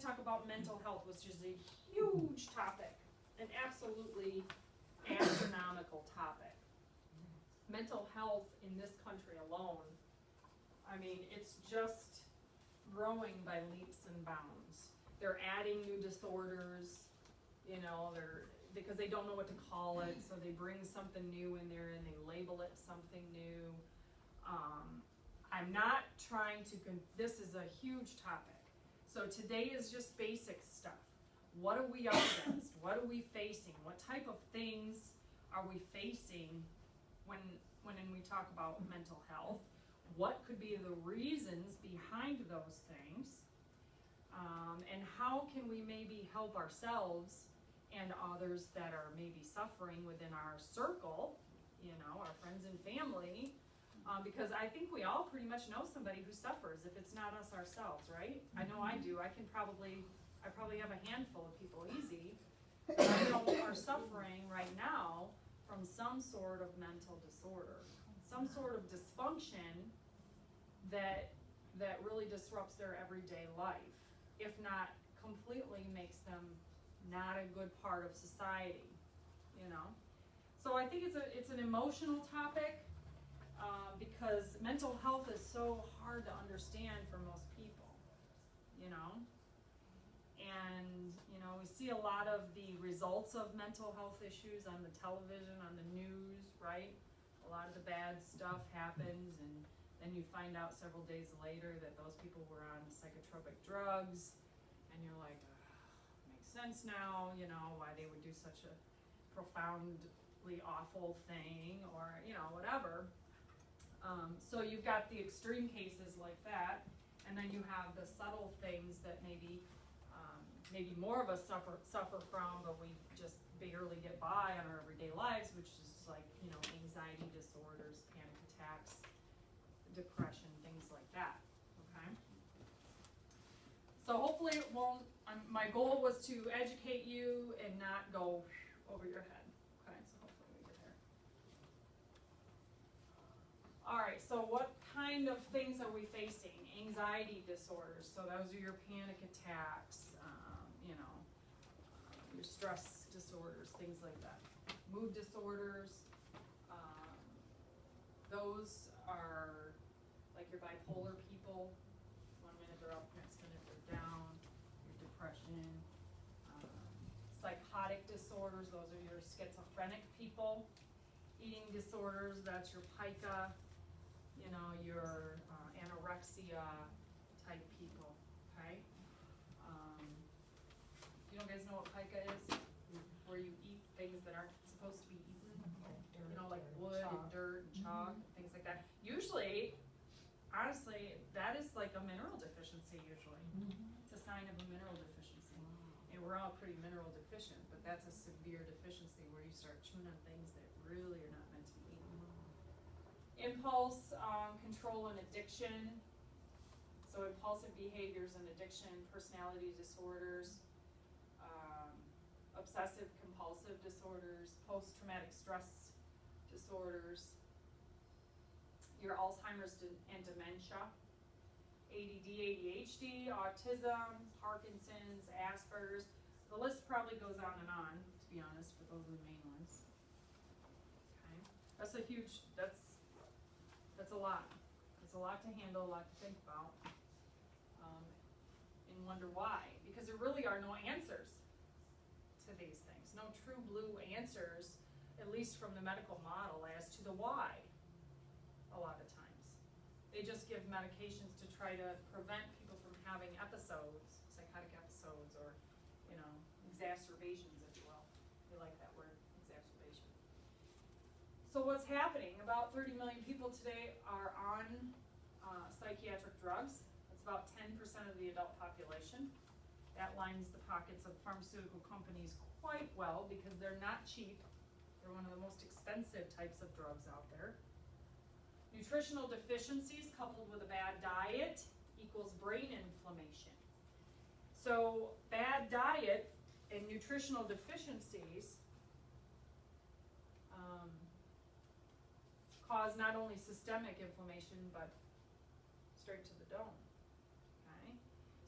talk about mental health, which is a huge topic, an absolutely astronomical topic. Mental health in this country alone, I mean, it's just growing by leaps and bounds. They're adding new disorders, you know, because they don't know what to call it, so they bring something new in there and they label it something new. I'm not trying to, this is a huge topic. So today is just basic stuff. What are we up against? What are we facing? What type of things are we facing when we talk about mental health? What could be the reasons behind those things? And how can we maybe help ourselves and others that are maybe suffering within our circle, you know, our friends and family, because I think we all pretty much know somebody who suffers if it's not us ourselves, right? I know I do. I probably have a handful of people easy that I know are suffering right now from some sort of mental disorder, some sort of dysfunction that really disrupts their everyday life, if not completely makes them not a good part of society, you know? So I think it's an emotional topic because mental health is so hard to understand for most people, you know? And, you know, we see a lot of the results of mental health issues on the television, on the news, right? A lot of the bad stuff happens, and then you find out several days later that those people were on psychotropic drugs, and you're like, makes sense now, you know, why they would do such a profoundly awful thing, or, you know, whatever. So you've got the extreme cases like that, and then you have the subtle things that maybe more of us suffer from, but we just barely get by on our everyday lives, which is like, you know, anxiety disorders, panic attacks, depression, things like that, okay? So hopefully it won't, my goal was to educate you and not go over your head, okay? So hopefully we get there. All right, so what kind of things are we facing? Anxiety disorders, so those are your panic attacks, you know, your stress disorders, things like that. Mood disorders, those are like your bipolar people. 1 minute they're up, next minute they're down. Your depression. Psychotic disorders, those are your schizophrenic people. Eating disorders, that's your Pica, you know, your anorexia type people, okay? You guys know what Pica is? Where you eat things that aren't supposed to be eaten, you know, like wood and dirt and chalk, things like that. Usually, honestly, that is like a mineral deficiency usually. It's a sign of a mineral deficiency. And we're all pretty mineral deficient, but that's a severe deficiency where you start chewing on things that really are not meant to be eaten. Impulse control and addiction. So impulsive behaviors and addiction, personality disorders, obsessive compulsive disorders, post-traumatic stress disorders, your Alzheimer's and dementia, ADD, ADHD, autism, Parkinson's, Asperger's. The list probably goes on, to be honest, but those are the main ones. Okay. That's a huge, that's a lot. It's a lot to handle, a lot to think about, and wonder why. Because there really are no answers to these things. No true blue answers, at least from the medical model, as to the why a lot of times. They just give medications to try to prevent people from having episodes, psychotic episodes, or, you know, exacerbations, if you will. They like that word, exacerbation. So what's happening? About 30 million people today are on psychiatric drugs. That's about 10% of the adult population. That lines the pockets of pharmaceutical companies quite well because they're not cheap. They're one of the most expensive types of drugs out there. Nutritional deficiencies coupled with a bad diet equals brain inflammation. So bad diet and nutritional deficiencies cause not only systemic inflammation but straight to the dome. Okay?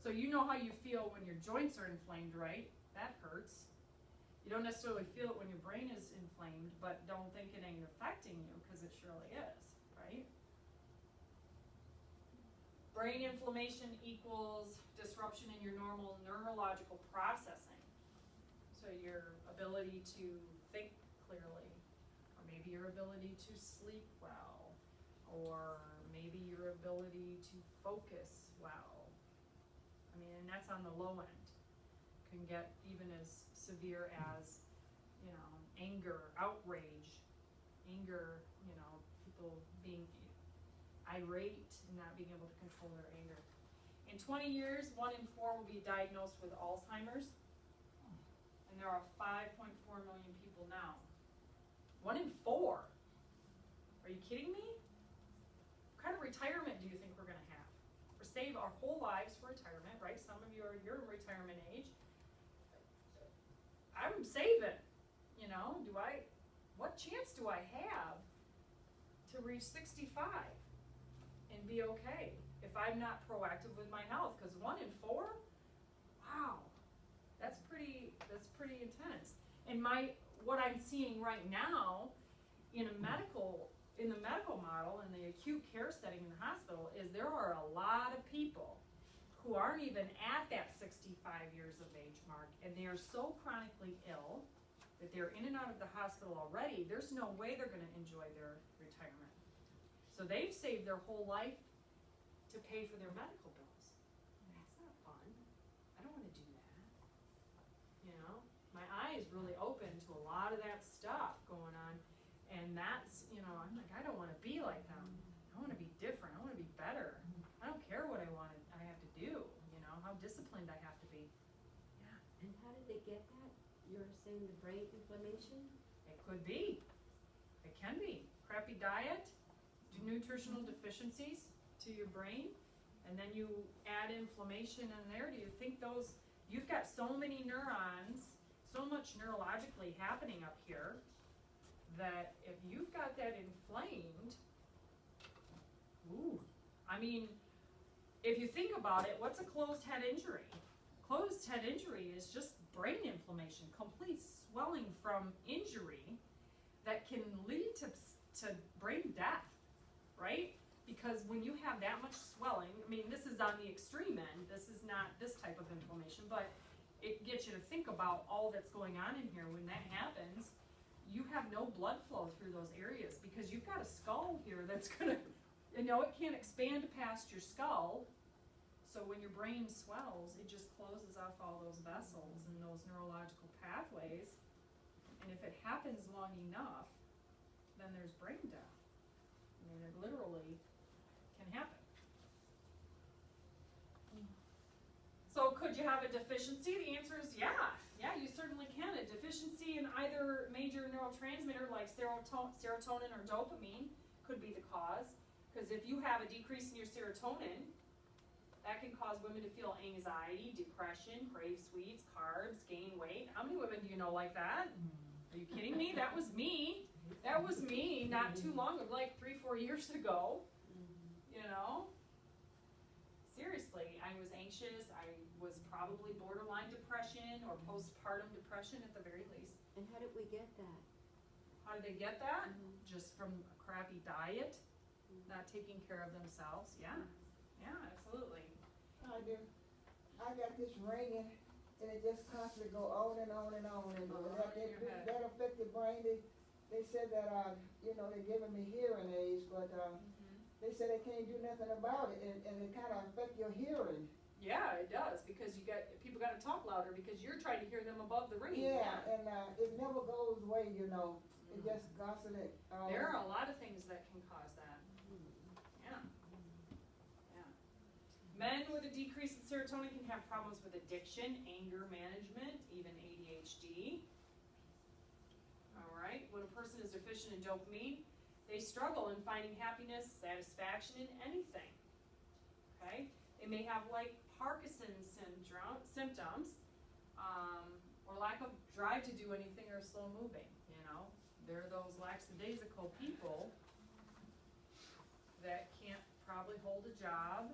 So you know how you feel when your joints are inflamed, right? That hurts. You don't necessarily feel it when your brain is inflamed, but don't think it ain't affecting you, because it surely is, right? Brain inflammation equals disruption in your normal neurological processing. So your ability to think clearly, or maybe your ability to sleep well, or maybe your ability to focus well. I mean, and that's on the low end. Can get even as severe as, you know, anger, outrage, anger, you know, people being irate and not being able to control their anger. In 20 years, 1 in 4 will be diagnosed with Alzheimer's, and there are 5.4 million people now. 1 in 4. Are you kidding me? What kind of retirement do you think we're going to have? Or save our whole lives for retirement, right? Some of you are your retirement age. I'm saving, you know, what chance do I have to reach 65 and be okay if I'm not proactive with my health? Because 1 in 4, wow, that's pretty intense. And what I'm seeing right now in the medical model, in the acute care setting in the hospital, is there are a lot of people who aren't even at that 65 years of age mark, and they are so chronically ill that they're in and out of the hospital already. There's no way they're going to enjoy their retirement. So they've saved their whole life to pay for their medical bills. That's not fun. I don't want to do that. You know, my eye is really open to a lot of that stuff going on, and that's, you know, I'm like, I don't want to be like them. I want to be different. I want to be better. I don't care what I have to do, you know, how disciplined I have to be. Yeah. And how did they get that? You're saying the brain inflammation? It could be. It can be. Crappy diet, nutritional deficiencies to your brain, and then you add inflammation in there. Do you think you've got so many neurons, so much neurologically happening up here, that if you've got that inflamed, ooh, I mean, if you think about it, what's a closed head injury? Closed head injury is just brain inflammation, complete swelling from injury that can lead to brain death, right? Because when you have that much swelling, I mean, this is on the extreme end, this is not this type of inflammation, but it gets you to think about all that's going on in here. When that happens, you have no blood flow through those areas, because you've got a skull here that's gonna, you know, it can't expand past your skull. So when your brain swells, it just closes off all those vessels and those neurological pathways. And if it happens long enough, then there's brain death. I mean, it literally can happen. So could you have a deficiency? The answer is yeah. Yeah, you certainly can. A deficiency in either major neurotransmitter like serotonin or dopamine could be the cause. Because if you have a decrease in your serotonin, that can cause women to feel anxiety, depression, crave sweets, carbs, gain weight. How many women do you know like that? Are you kidding me? That was me. That was me not too long ago, like 3-4 years ago. You know? Seriously, I was anxious. I was probably borderline depression or postpartum depression at the very least. And how did we get that? How did they get that? Just from a crappy diet, not taking care of themselves. Yeah. Yeah, absolutely. I got this ringing, and it just constantly go on and on and on. And that affected brain. They said that you know, they're giving me hearing aids, but they said they can't do nothing about it, and it kind of affect your hearing. Yeah, it does, because people got to talk louder because you're trying to hear them above the ringing. Yeah, and it never goes away, you know. It just constantly. There are a lot of things that can cause that. Yeah. Yeah. Men with a decrease in serotonin can have problems with addiction, anger management, even ADHD. All right. When a person is deficient in dopamine, they struggle in finding happiness, satisfaction in anything. Okay. They may have like Parkinson's symptoms, or lack of drive to do anything, or slow moving. You know, there are those lackadaisical people that can't probably hold a job,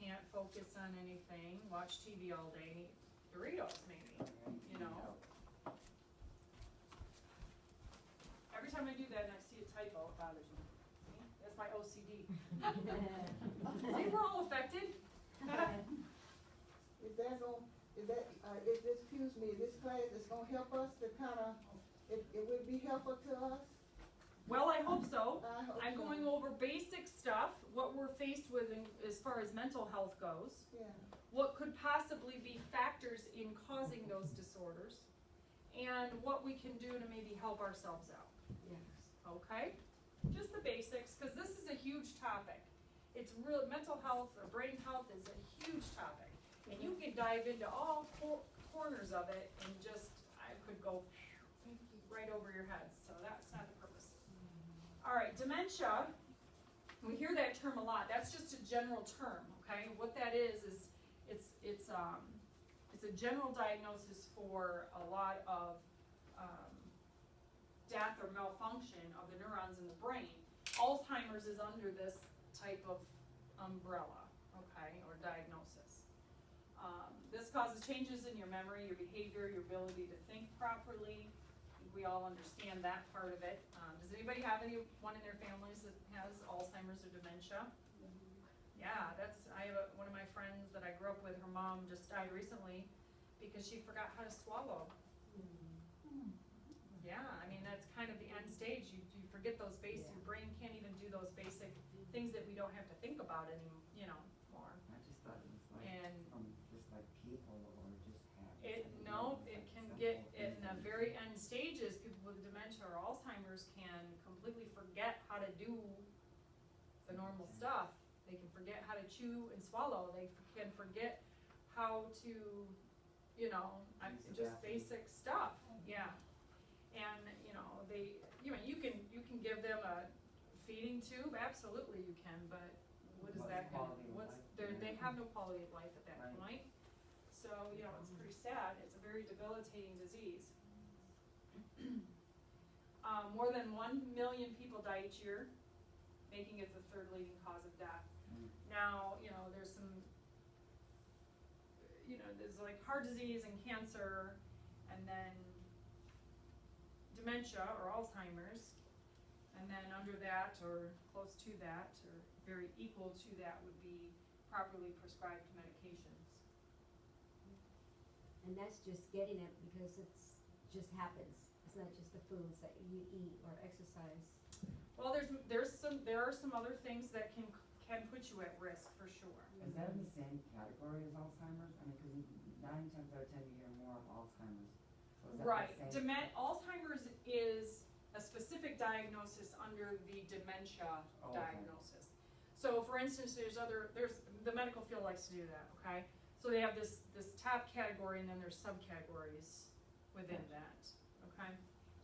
can't focus on anything, watch TV all day, and eat Doritos maybe, you know. Every time I do that and I see a typo, it bothers me. See? That's my OCD. See, we're all affected. Excuse me, this class is gonna help us to kinda, it would be helpful to us? Well, I hope so. I hope I'm so. going over basic stuff, what we're faced with as far as mental health goes, Yeah, what could possibly be factors in causing those disorders, and what we can do to maybe help ourselves out. Yes. Okay? Just the basics, because this is a huge topic. It's real, mental health or brain health is a huge topic. And you can dive into all corners of it and just, I could go right over your head. So that's not the purpose. All right, dementia, we hear that term a lot. That's just a general term, okay? What that is it's a general diagnosis for a lot of death or malfunction of the neurons in the brain. Alzheimer's is under this type of umbrella, okay, or diagnosis. This causes changes in your memory, your behavior, your ability to think properly. We all understand that part of it. Does anybody have anyone in their families that has Alzheimer's or dementia? Yeah, I have one of my friends that I grew up with, her mom just died recently because she forgot how to swallow. Yeah, I mean, that's kind of the end stage. You forget those basic, your brain can't even do those basic things that we don't have to think about anymore, more. I just thought it was like And from just like people or just habits. It can get in the very end stages, people with dementia or Alzheimer's can completely forget how to do the normal stuff. They can forget how to chew and swallow. They can forget how to, just basic stuff. Yeah. And, you can give them a feeding tube, absolutely you can, but what is that gonna, they have no quality of life at that point. So, it's pretty sad. It's a very debilitating disease. More than 1 million people die each year, making it the third leading cause of death. Now, there's some, there's like heart disease and cancer, and then dementia or Alzheimer's, and then under that or close to that or very equal to that would be properly prescribed medications. And that's just getting it because just happens. It's not just the foods that you eat or exercise. Well, there are some other things that can put you at risk for sure. Is that in the same category as Alzheimer's? I mean, because 9 times out of 10 you hear more of Alzheimer's. So is that Right. the same? Alzheimer's is a specific diagnosis under the dementia Okay. diagnosis. So, for instance, there's the medical field likes to do that. Okay, so they have this top category, and then there's subcategories within that. Okay,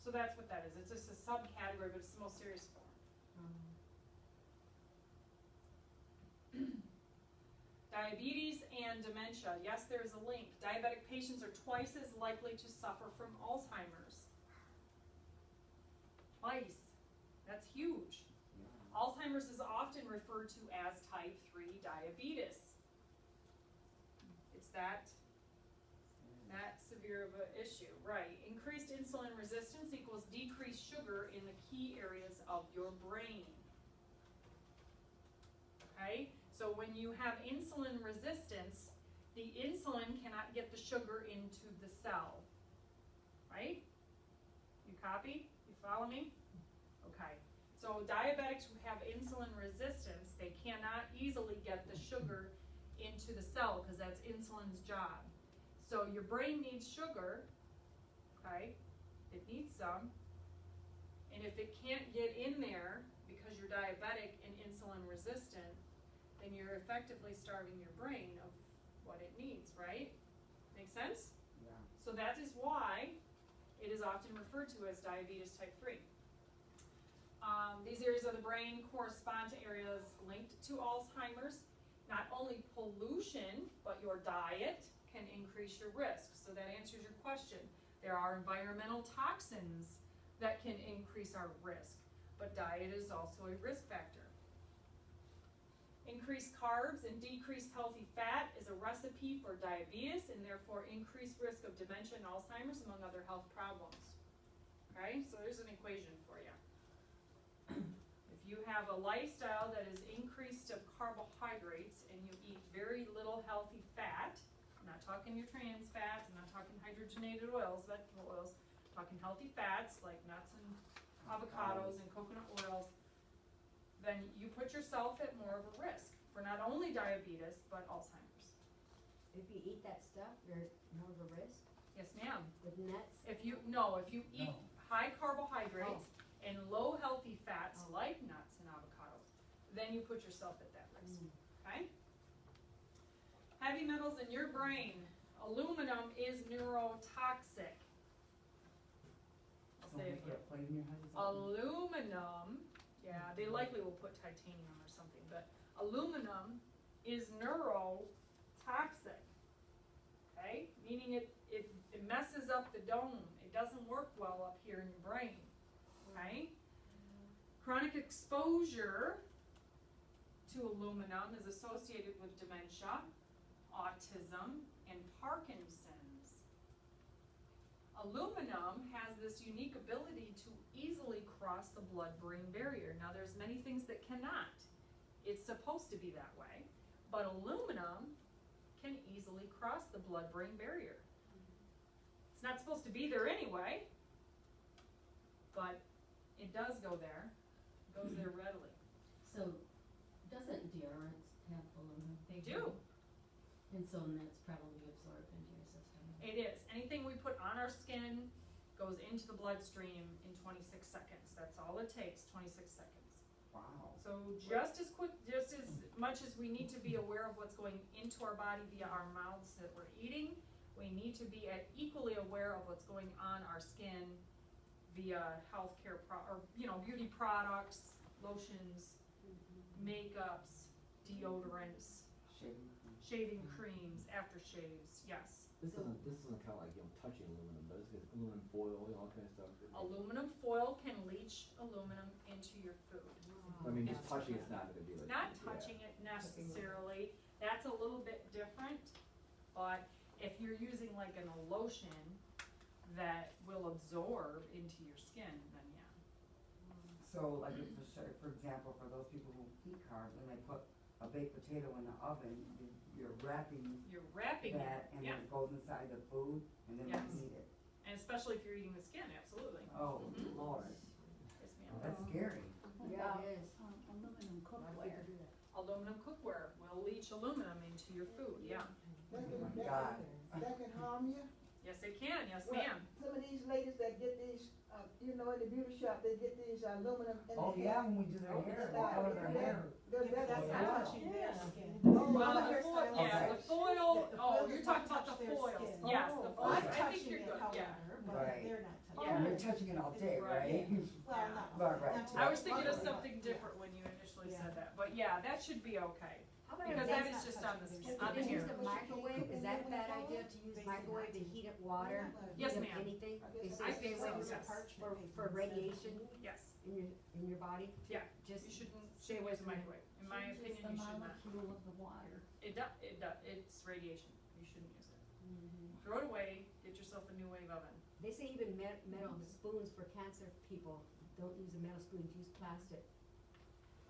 so that's what that is. It's just a subcategory, but it's the most serious form. Diabetes and dementia. Yes, there is a link. Diabetic patients are twice as likely to suffer from Alzheimer's. Twice. That's huge. Yeah. Alzheimer's is often referred to as type 3 diabetes. It's that severe of an issue, right? Increased insulin resistance equals decreased sugar in the key areas of your brain. Okay? So when you have insulin resistance, the insulin cannot get the sugar into the cell. Right? You copy? You follow me? Okay. So diabetics who have insulin resistance, they cannot easily get the sugar into the cell because that's insulin's job. So your brain needs sugar, okay? It needs some. And if it can't get in there because you're diabetic and insulin resistant, then you're effectively starving your brain of what it needs, right? Make sense? Yeah. So that is why it is often referred to as diabetes type 3. These areas of the brain correspond to areas linked to Alzheimer's. Not only pollution, but your diet can increase your risk. So that answers your question. There are environmental toxins that can increase our risk, but diet is also a risk factor. Increased carbs and decreased healthy fat is a recipe for diabetes and therefore increased risk of dementia and Alzheimer's, among other health problems. Okay, so there's an equation for you. If you have a lifestyle that is increased of carbohydrates and you eat very little healthy fat, I'm not talking your trans fats, I'm not talking hydrogenated oils, vegetable oils, I'm talking healthy fats like nuts and avocados and coconut oils, then you put yourself at more of a risk for not only diabetes, but Alzheimer's. If you eat that stuff, you're more of a risk Yes, ma'am. with nuts. If you eat high carbohydrates and low healthy fats like nuts and avocados, then you put yourself at that risk, okay? Heavy metals in your brain. Aluminum is neurotoxic. I'll say it again. Plate in your head or something? Aluminum, yeah, they likely will put titanium or something, but aluminum is neurotoxic, okay? Meaning it messes up the dome. It doesn't work well up here in your brain, okay? Chronic exposure to aluminum is associated with dementia, autism, and Parkinson's. Aluminum has this unique ability to easily cross the blood-brain barrier. Now there's many things that cannot. It's supposed to be that way, but aluminum can easily cross the blood-brain barrier. It's not supposed to be there anyway, but it does go there. It goes there readily. So, doesn't deodorants have aluminum? They do. And so that's probably absorbed into your system. It is. Anything we put on our skin goes into the bloodstream in 26 seconds. That's all it takes, 26 seconds. Wow. So just as much as we need to be aware of what's going into our body via our mouths that we're eating, we need to be equally aware of what's going on our skin via healthcare beauty products, lotions, makeups, deodorants, shaving creams, aftershaves, yes. This isn't kind of like, touching aluminum, but it's aluminum foil and all kind of stuff. Aluminum foil can leach aluminum into your food. I mean, just touching it's not gonna be like. Not touching it necessarily, that's a little bit different, but if you're using like a lotion that will absorb into your skin, then yeah. So like for example, for those people who eat carbs and they put a baked potato in the oven, you're wrapping that and then it goes inside the food and then you eat it. And especially if you're eating the skin, absolutely. Oh, Mhm. Lord. Yes, Well, ma'am. that's scary. Yeah, it is. Aluminum cookware. Aluminum cookware will leach aluminum into your food, yeah. That Oh my can, God. that can harm you. Yes, it can, yes Well, ma'am. some of these ladies that get these, in the beauty shop, they get these aluminum in Oh the yeah, hair. when we do their hair, they color their hair. Does that, That's Yeah. not touching their skin. Oh, Well, my the foil, hairstyle. yeah, the Okay. foil, The oh, foil you're does talking not about the touch their foils, skin. yes, Oh. the I'm foils, I think touching you're it, good, yeah. however, but Right. they're not touching Yeah, it. you're touching it all day, Right. right? Well, not. Right. not I was too thinking of much, something but, different when you initially Yeah. said that, but yeah, that should be okay. How about Because if that they, is just on the skin, if on the they hair. use the microwave, is that a bad idea to use microwave to heat up water? Yes, Heat up ma'am. Anything? They I say stay think away so, from yes. for radiation Yes, in your body? yeah, Just you shouldn't stay stay away away from from it. microwave. In my opinion, you should not. Molecule of the water. It does, it's radiation, you shouldn't use it. Throw it away, get yourself a new wave oven. They say even metal spoons for cancer people, don't use a metal spoon, use plastic.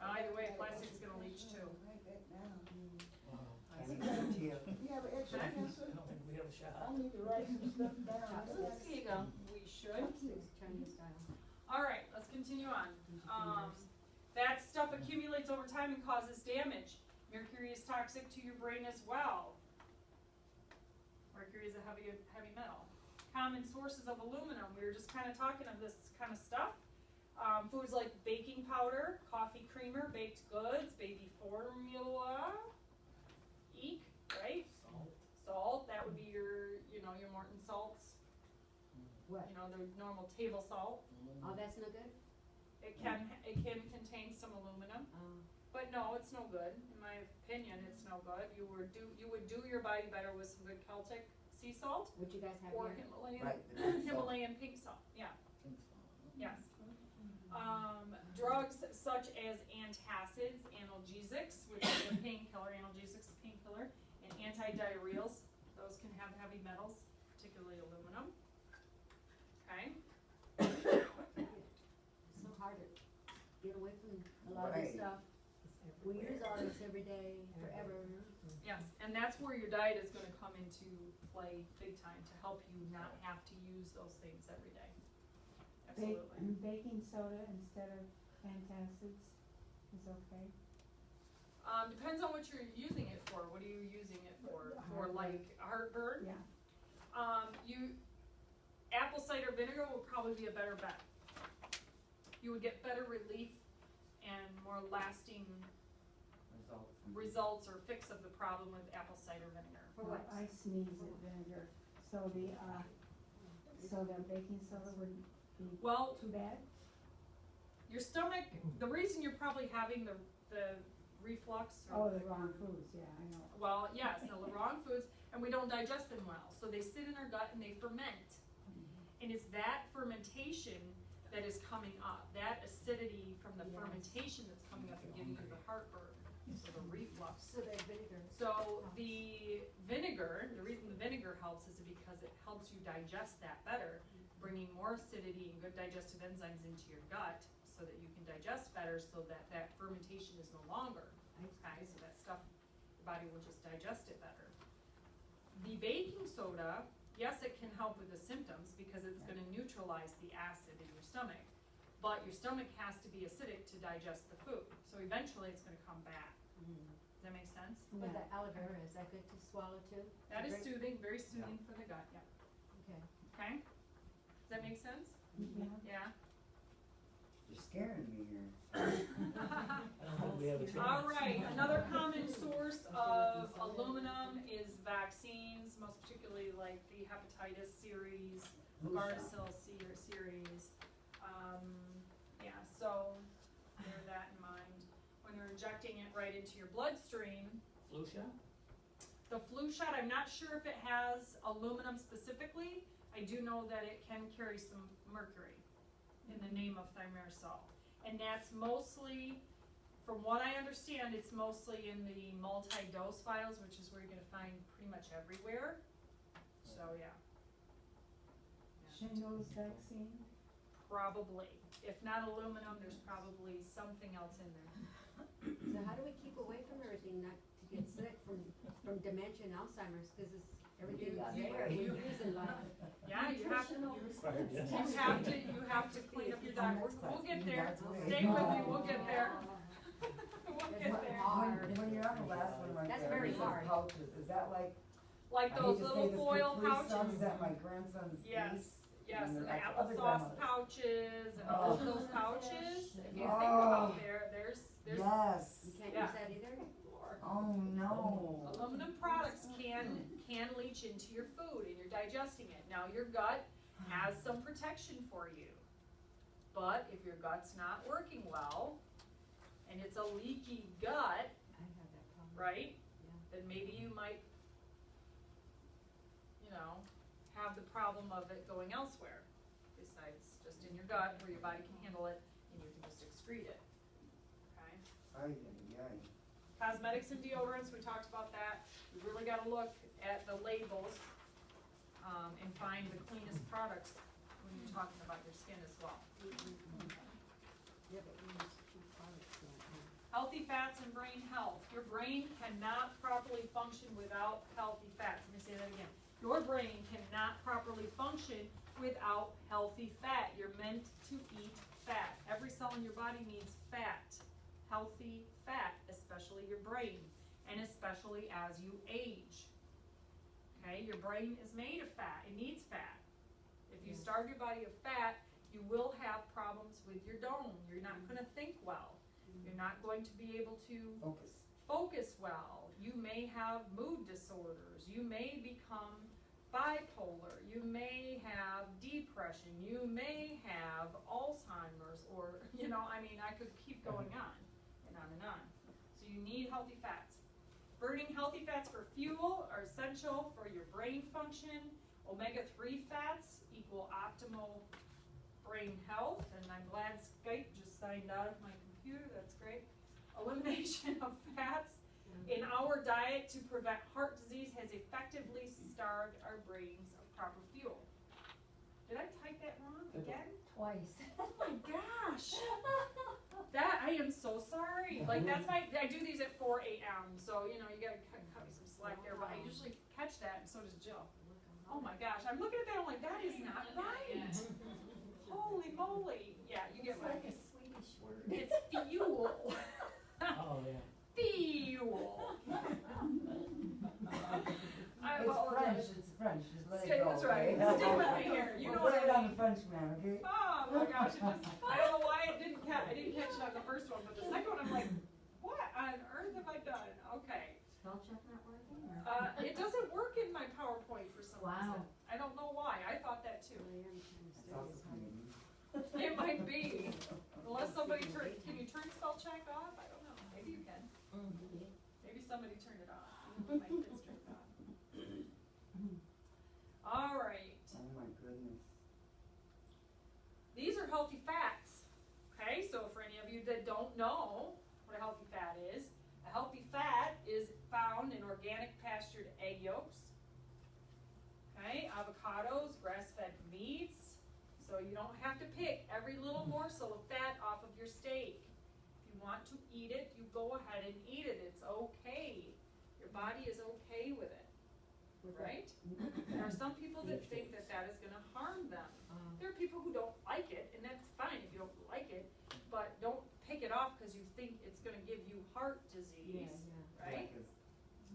Either way, plastic's gonna leach too. Write that down. And it's tortilla. You have an extra Okay. pencil? I don't think we have a shot. I need to write some stuff down. There you go. We should. Chopsticks, Chinese style. All right, let's continue on. Use your fingers. That stuff accumulates over time and causes damage. Mercury is toxic to your brain as well. Mercury is a heavy metal. Common sources of aluminum. We were just kind of talking of this kind of stuff. Foods like baking powder, coffee creamer, baked goods, baby formula, eek, right? Salt, that would be your Morton salts. What? The normal table salt. Oh, that's no good? It can contain some aluminum, but no, it's no good. In my opinion, it's no good. You would do your body better with some good Celtic sea salt What you guys have or here? Himalayan Right. Himalayan pink salt. Yeah. Yes. Drugs such as antacids, analgesics, which is a painkiller, analgesics is a painkiller, and antidiarrheals, those can have heavy metals, particularly aluminum. Okay? It's so hard to get away from a lot of this Right. stuff. We use all this every day, forever. Yes, and that's where your diet is gonna come into play big time to help you not have to use those things every day. Absolutely. Baking soda instead of antacids is okay. Depends on what you're using it for. What are you using it for? For like heartburn? Yeah. Apple cider vinegar would probably be a better bet. You would get better relief and more lasting results or fix of the problem with apple cider vinegar. For what? I sneeze at vinegar, so the baking soda wouldn't be Well, too bad. your stomach, the reason you're probably having the reflux or Oh, the wrong foods, yeah, I know. well, yes, the wrong foods, and we don't digest them well. So they sit in our gut and they ferment. And it's that fermentation that is coming up, that acidity from the fermentation that's coming up and giving you the heartburn, so the reflux. So that vinegar. So the vinegar, the reason the vinegar helps is because it helps you digest that better, bringing more acidity and good digestive enzymes into your gut so that you can digest better so that that fermentation is no longer. Okay, so that stuff, your body will just digest it better. The baking soda, yes, it can help with the symptoms because it's gonna neutralize the acid in your stomach, but your stomach has to be acidic to digest the food, so eventually it's gonna come back. Does that make sense? But the aloe vera, is that good to swallow too? That is Drink? soothing, very soothing for the gut, yeah. Okay. Okay? Does that make sense? Yeah. Yeah? You're scaring me here. I don't think we have a choice. All right, another common source of aluminum is vaccines, most particularly like the hepatitis series, Gardasil series. Yeah, so bear that in mind. When you're injecting it right into your bloodstream, Flu shot? the flu shot, I'm not sure if it has aluminum specifically. I do know that it can carry some mercury in the name of thimerosal. And that's mostly, from what I understand, it's mostly in the multi-dose vials, which is where you're gonna find pretty much everywhere. So, yeah. Shingles vaccine, Probably. If not aluminum, there's probably something else in there. So how do we keep away from everything, not to get sick from dementia and Alzheimer's, cause it's, everything's there, we're using life. Yeah, you have to, Required, yes. you have to clean up your diet. We'll get there. Stay with me, we'll get there. We'll get there. When you're on the last one right That's there, very it says hard. pouches, is that like, Like I hate those to say little this, foil Capri Suns pouches. that my grandsons eat? Yes, And and the like other applesauce grandmothers. pouches and all of those pouches. If you think Oh. about there's Yes, You can't Yeah. use that either? oh no. aluminum products can leach into your food and you're digesting it. Now your gut has some protection for you. But if your gut's not working well and it's a leaky gut, I have that problem. right? Yeah. Then maybe you might, have the problem of it going elsewhere, besides just in your gut where your body can handle it and you can just excrete it, okay? Ay, ay, ay. Cosmetics and deodorants, we talked about that. You really gotta look at the labels, and find the cleanest products when you're talking about your skin as well. Yeah, but we use two products, yeah. Healthy fats and brain health. Your brain cannot properly function without healthy fats. Let me say that again. Your brain cannot properly function without healthy fat. You're meant to eat fat. Every cell in your body needs fat. Healthy fat, especially your brain, and especially as you age. Okay, your brain is made of fat. It needs fat. If you starve your body of fat, you will have problems with your dome. You're not going to think well. You're not going to be able to focus well. You may have mood disorders. You may become bipolar. You may have depression. You may have Alzheimer's, or, I could keep going on and on and on. So you need healthy fats. Burning healthy fats for fuel are essential for your brain function. Omega-3 fats equal optimal brain health, and I'm glad Skype just signed out of my computer, that's great. Elimination of fats in our diet to prevent heart disease has effectively starved our brains of proper fuel. Did I type that wrong again? Twice. Oh my gosh! That, I am so sorry. Like, that's I do these at 4 a.m., so, you know, you gotta cut me some slack there, but I usually catch that, and so does Jill. Oh my gosh, I'm looking at that, I'm like, that is not right. Holy moly. Yeah, you get It's what I like mean. a Swedish word. It's fuel. Oh, yeah. Fuel. I It's French, apologize. it's French, just let Stay- it go. that's right. okay? Stay with me here. You know We'll what blame it I on the mean. Frenchman, okay? Oh my gosh, I don't know why I didn't catch it on the first one, but the second one I'm like, what on earth have I done? Okay. Spell check not working, or? It doesn't work in my PowerPoint for some Wow. reason. I don't know why. I thought that too. I am trying to That's study also this. Canadian. It might be. Unless somebody can you turn spell check off? I don't know. Maybe you can. Maybe somebody turned it off. My kids turned it on. All right. Oh my goodness. These are healthy fats. Okay, so for any of you that don't know what a healthy fat is, a healthy fat is found in organic pastured egg yolks. Okay, avocados, grass-fed meats. So you don't have to pick every little morsel of fat off of your steak. If you want to eat it, you go ahead and eat it. It's okay. Your body is okay with it, right? There are some people that think that that is going to harm them. There are people who don't like it, and that's fine if you don't like it, but don't pick it off because you think it's going to give you heart disease, right? Yeah, 'cause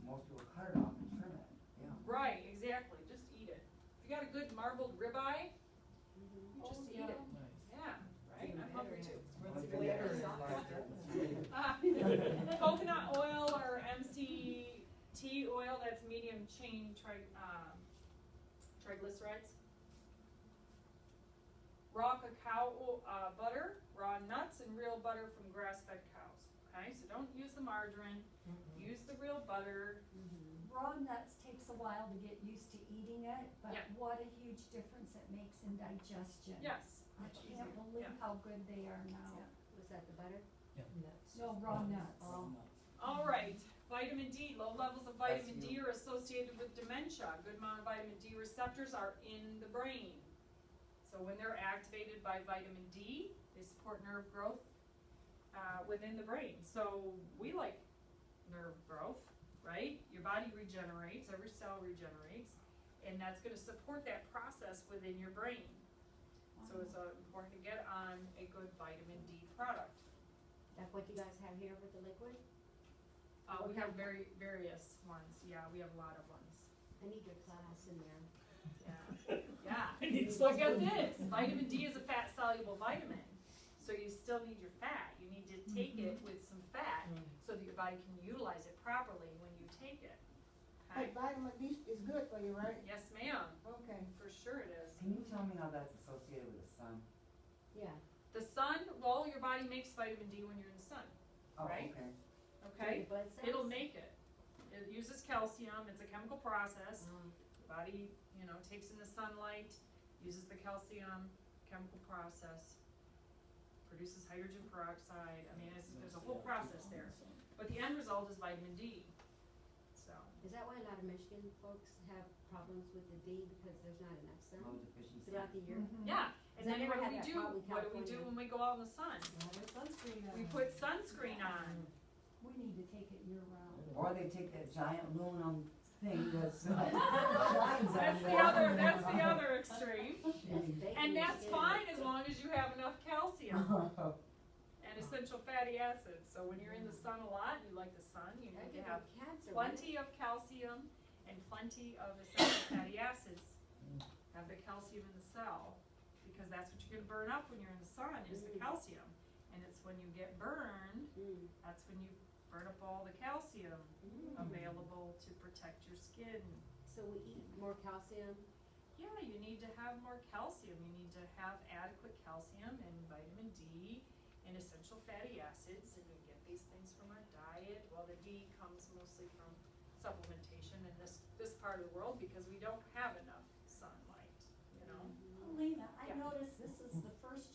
most people cut it off and trim it, yeah. Right, exactly. Just eat it. If you got a good marbled ribeye, you just eat it. Yeah, right? I'm hungry too. One thing that is like Coconut oil or MCT oil, that's medium chain triglycerides. Raw cacao butter, raw nuts, and real butter from grass-fed cows. Okay, so don't use the margarine, use the real butter. Raw nuts takes a while to get used to eating it, but Yeah. what a huge difference it makes in digestion. Yes. I much can't easier. believe Yeah. how good they are now. Was that the butter? No, raw nuts. All right, vitamin D. Low levels of vitamin That's D are associated with dementia. A good amount of vitamin D receptors are in the brain. So when they're activated by vitamin D, they support nerve growth within the brain. So we like nerve growth, right? Your body regenerates, every cell regenerates, and that's going to support that process within your brain. So it's important to get on a good vitamin D product. Like what you guys have here with the liquid? We have various ones. Yeah, we have a lot of ones. I need your class in there. Yeah. Look at this. Vitamin D is a fat-soluble vitamin. So you still need your fat. You need to take it with some fat so that your body can utilize it properly when you take it. Okay? But vitamin D is good for you, right? Yes, ma'am. Okay. For sure it is. Can you tell me how that's associated with the sun? Yeah. The sun, well, your body makes vitamin D when you're in the sun. Oh, Right? okay. Okay? Your blood cells? It'll make it. It uses calcium. It's a chemical process. The body, you know, takes in the sunlight, uses the calcium, chemical process, produces hydrogen peroxide. I mean, there's a whole process there. But the end result is vitamin D. So, Is that why a lot of Michigan folks have problems with the D because there's not enough sun Low deficiency. throughout the year? yeah. And I then never what do had we that do? problem in What do we do California. when we go out in the sun? We put sunscreen on. We need to take it year round. Or they take that giant aluminum thing that's shines on That's the there. other extreme. And that's fine as long as you have enough calcium and essential fatty acids. So when you're in the sun a lot, and you like the sun, you That need could to have have cancer. plenty of calcium and plenty of essential fatty acids. Have the calcium in the cell, because that's what you're gonna burn up when you're in the sun, is the calcium. And it's when you get burned, that's when you burn up all the calcium available to protect your skin. So we eat more calcium. Yeah, you need to have more calcium. You need to have adequate calcium and vitamin D and essential fatty acids, and we get these things from our diet. Well, the D comes mostly from supplementation in this part of the world because we don't have enough sunlight, you know? Helena, I Yeah. noticed this is the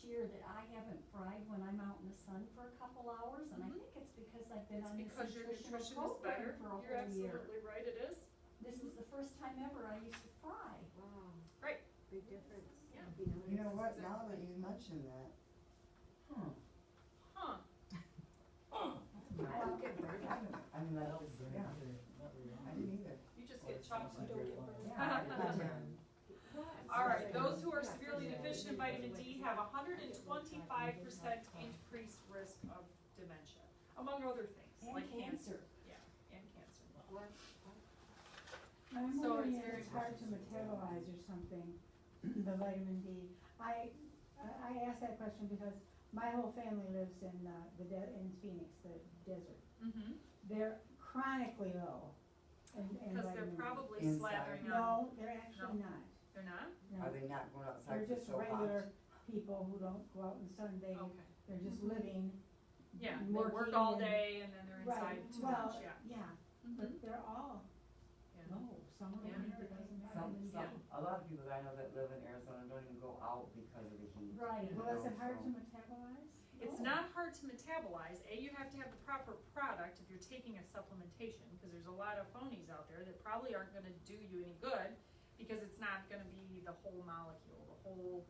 year that I haven't fried when I'm out in the sun for a couple hours, and I think it's because I've been It's on this because your nutritional nutrition is better. program for a You're whole year. absolutely right, it is. This is the first time ever I used to fry. Wow. Right. Big difference. Yeah. You know what, now that you mention that, Huh. I don't get burned. I mean, like, yeah, I didn't either. You just get chopped and don't get burned. Yeah, I didn't. Alright, those who are severely deficient in vitamin D have 125% increased risk of dementia, among other things, And like cancer. Yeah, and cancer. What? I'm So wondering it's if very it's hard to metabolize or something, the vitamin D. I asked that question because my whole family lives in in Phoenix, the desert. Mm-hmm. They're chronically low in Because they're vitamin D. probably Inside. slathering on. No, they're actually not. They're not? No. Are they not going outside They're 'cause just it's so hot? regular people who don't go out in the sun. Okay. They're just living. Yeah, they work working all and- day and then they're inside Right, too well, much, yeah. yeah, Mhm. but they're all Yeah. low. Some of Yeah. them, it doesn't matter. A lot of people that I know that live in Arizona don't even go out because of the heat. Right. Well, is it hard So- to metabolize? It's not hard to metabolize. You have to have the proper product if you're taking a supplementation, because there's a lot of phonies out there that probably aren't gonna do you any good, because it's not gonna be the whole molecule, the whole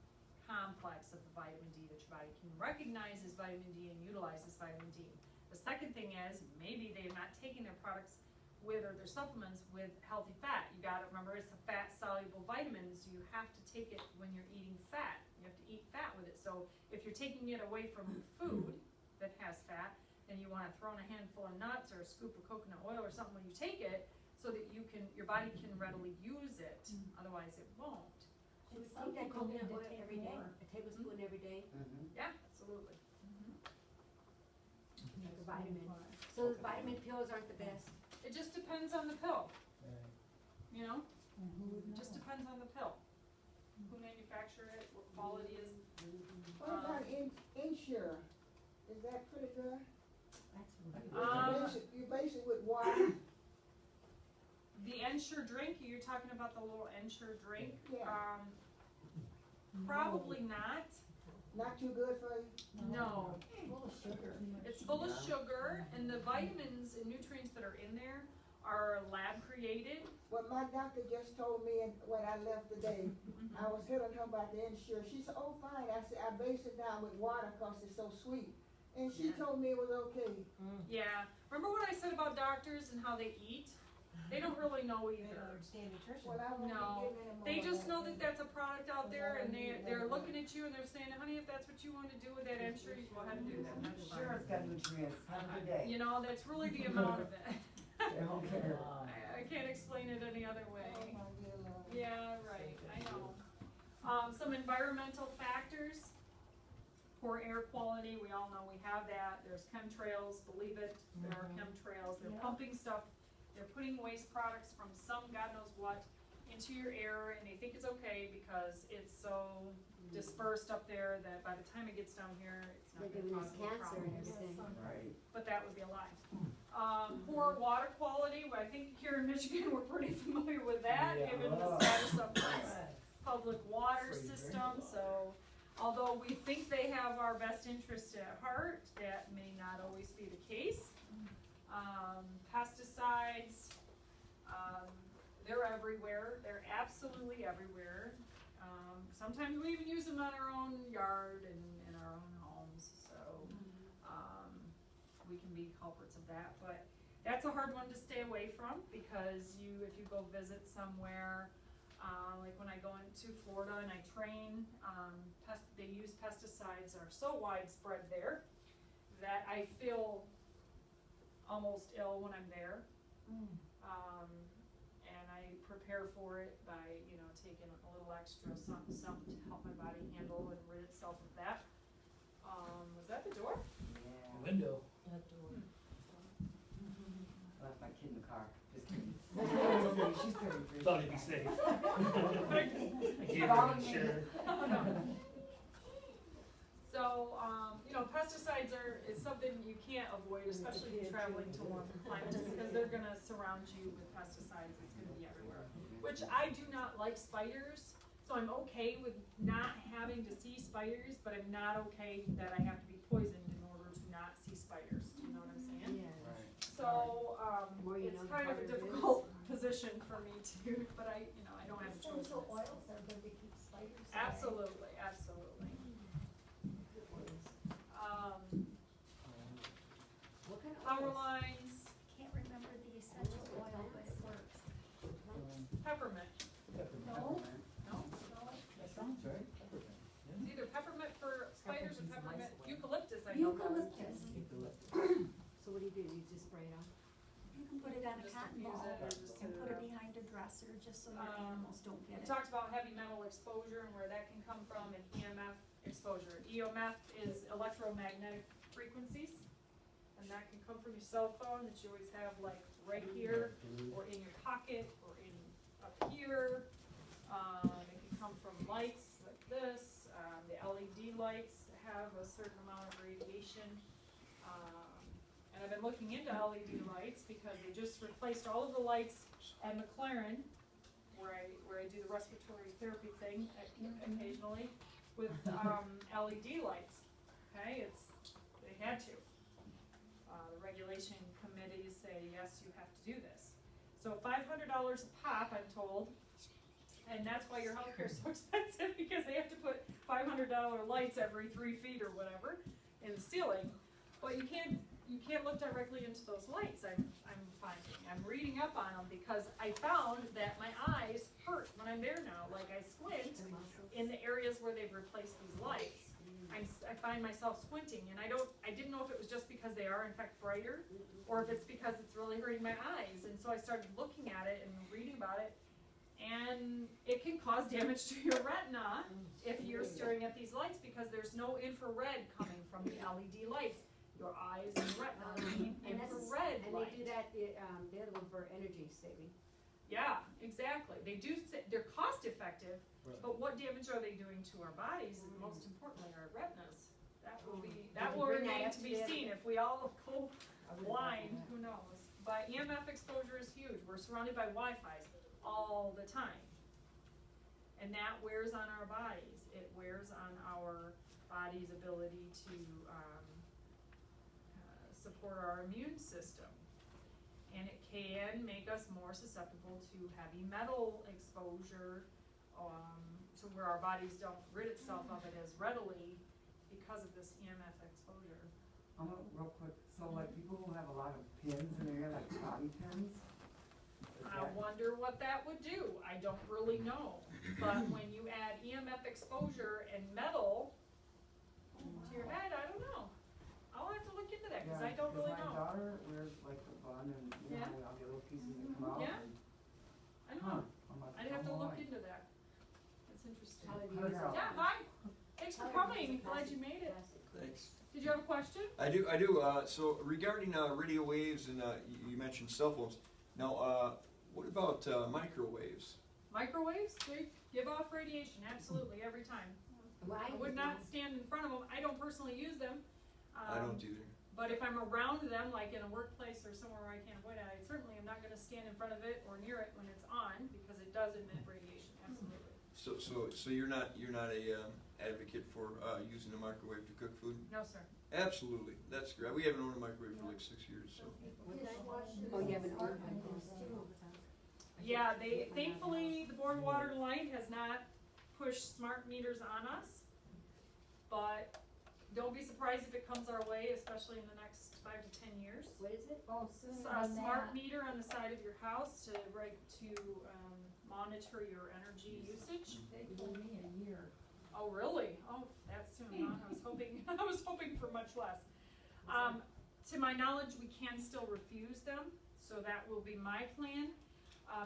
complex of the vitamin D that your body can recognize as vitamin D and utilize as vitamin D. The second thing is, maybe they're not taking their products with, or their supplements with healthy fat. You gotta remember, it's a fat soluble vitamin, so you have to take it when you're eating fat. You have to eat fat with it. So if you're taking it away from food that has fat, then you wanna throw in a handful of nuts or a scoop of coconut oil or something when you take it, so that your body can readily use it, otherwise it won't. Should we Some take that people need coconut to oil take every day? more. A tablespoon every day, Mhm. Yeah, absolutely. like a vitamin. So the vitamin pills aren't the best. It just depends on the pill, you know? And who would It just know? depends on the pill. Who manufactured it, what quality is. What about Ensure? Is that pretty good? That's really You base it with water? The Ensure drink, you're talking about the little Ensure drink? Yeah. Probably not, Not too good for you? no. full of sugar. It's full of sugar, and the vitamins and nutrients that are in there are lab created. What my doctor just told me when I left today, I was telling her about the Ensure. She said, oh, fine. I said, I base it down with water because it's so sweet. And she Yeah. told me it was okay. Yeah, remember what I said about doctors and how they eat? They don't really know either. Well, I won't be No, getting any more they of just that. know that that's a product out there, and they're looking at you and they're saying, honey, if that's what you want to do with that Ensure, you go ahead and do that, that's Sure, fine. it's got nutrients, have a good day. You know, that's really the amount of it. They don't care. I can't explain it any other way. Oh, my dear Lord. Yeah, right, I know. Some environmental factors, poor air quality, we all know we have that. There's chemtrails, believe it, there are chemtrails. They're Yeah. pumping stuff, they're putting waste products from some God knows what into your air, and they think it's okay because it's so dispersed up there that by the time it gets down here, it's They're not gonna giving us cause any cancer and problems. everything. Right. But that would be a lie. Poor water quality, well, I think here in Michigan, we're pretty familiar with that, given the status of the public water system, so although we think they have our best interest at heart, that may not always be the case. Pesticides, they're everywhere, they're absolutely everywhere. Sometimes we even use them on our own yard and in our own homes, so, we can be culprits of that, but that's a hard one to stay away from, because if you go visit somewhere, like when I go into Florida and I train, they use pesticides are so widespread there that I feel almost ill when I'm there. And I prepare for it by, taking a little extra something to help my body handle and rid itself of that. Was that the door? Yeah. Window. I left my kid in the car. Just kidding. She's 33. Thought he'd be safe. I gave her insurance. Oh, no. So, pesticides is something you can't avoid, especially if you're traveling to warm climates, because they're gonna surround you with pesticides. It's gonna be everywhere. Which I do not like spiders, So I'm okay with not having to see spiders, but I'm not okay that I have to be poisoned in order to not see spiders. Do you know what I'm saying? Yeah. So, More you it's know, the kind of a harder it is. difficult position for me to, but I don't have a choice. Essential oils are good to keep spiders away. Absolutely, absolutely. What kind of Power oils? lines, Can't remember the essential oil, but it works. peppermint. No, No? That sounds right, peppermint, It's either peppermint for spiders or peppermint eucalyptus, I know. eucalyptus. So what do? You just spray it on? You can put it on a Just cotton infuse ball it or just and put put it it up. behind a dresser just so your Um, animals don't We get it. talked about heavy metal exposure and where that can come from, and EMF exposure. EMF is electromagnetic frequencies, and that can come from your cell phone that you always have like right here, or in your pocket, or in up here. It can come from lights like this. The LED lights have a certain amount of radiation. And I've been looking into LED lights because they just replaced all of the lights at McLaren, where I do the respiratory therapy thing occasionally, with LED lights. Okay, they had to. The regulation committees say yes, you have to do this. So $500 a pop, I'm told, and that's why your healthcare is so expensive, because they have to put $500 lights every 3 feet or whatever in the ceiling. But you can't look directly into those lights. I'm finding. I'm reading up on them because I found that my eyes hurt when I'm there now. Like I squint in the areas where they've replaced these lights. I find myself squinting, and I didn't know if it was just because they are in fact brighter, or if it's because it's really hurting my eyes. And so I started looking at it and reading about it, and it can cause damage to your retina if you're staring at these lights, because there's no infrared coming from the LED lights. Your eyes and retina need infrared And light. they do that, the other one for energy saving. Yeah, exactly. They're cost effective, but what damage are they doing to our bodies, and most importantly our retinas? That will bring that remain up to be together? seen. If we all go blind, who knows? But EMF exposure is huge. We're surrounded by Wi-Fi all the time, and that wears on our bodies. It wears on our body's ability to support our immune system. And it can make us more susceptible to heavy metal exposure, to where our bodies don't rid itself of it as readily because of this EMF exposure. Real quick, so like people who have a lot of pins in their ear, like bobby pins? I wonder what that would do. I don't really know. But when you add EMF exposure and metal to your head, I don't know. I'll have to look into that because I don't really My know. daughter wears like a bun and, Yeah. all the little pieces that come out. Yeah. and- I don't know. I'm like, I'd have to oh look my. into that. That's interesting. How do you Cut use it out. it? Yeah, hi. Thanks for coming. Glad you made it. Thanks. Did you have a question? I do. So regarding radio waves, and you mentioned cell phones. Now, what about microwaves? Microwaves, they give off radiation, absolutely, every time. I would not stand in front of them. I don't personally use them. I don't either. But if I'm around them, like in a workplace or somewhere where I can't avoid it, I certainly am not going to stand in front of it or near it when it's on, because it does emit radiation, absolutely. So you're not a advocate for using a microwave to cook food? No, sir. Absolutely, that's great. We haven't owned a microwave for like 6 years. So Oh, you have an old one. Yeah, thankfully, the Board of Water and Light has not pushed smart meters on us, but don't be surprised if it comes our way, especially in the next 5 to 10 years. What is it? Oh, It's sooner a than smart that. meter on the side of your house to monitor your energy usage. They told me a year. Oh, really? Oh, that's soon, huh? I was hoping for much less. To my knowledge, we can still refuse them, so that will be my plan,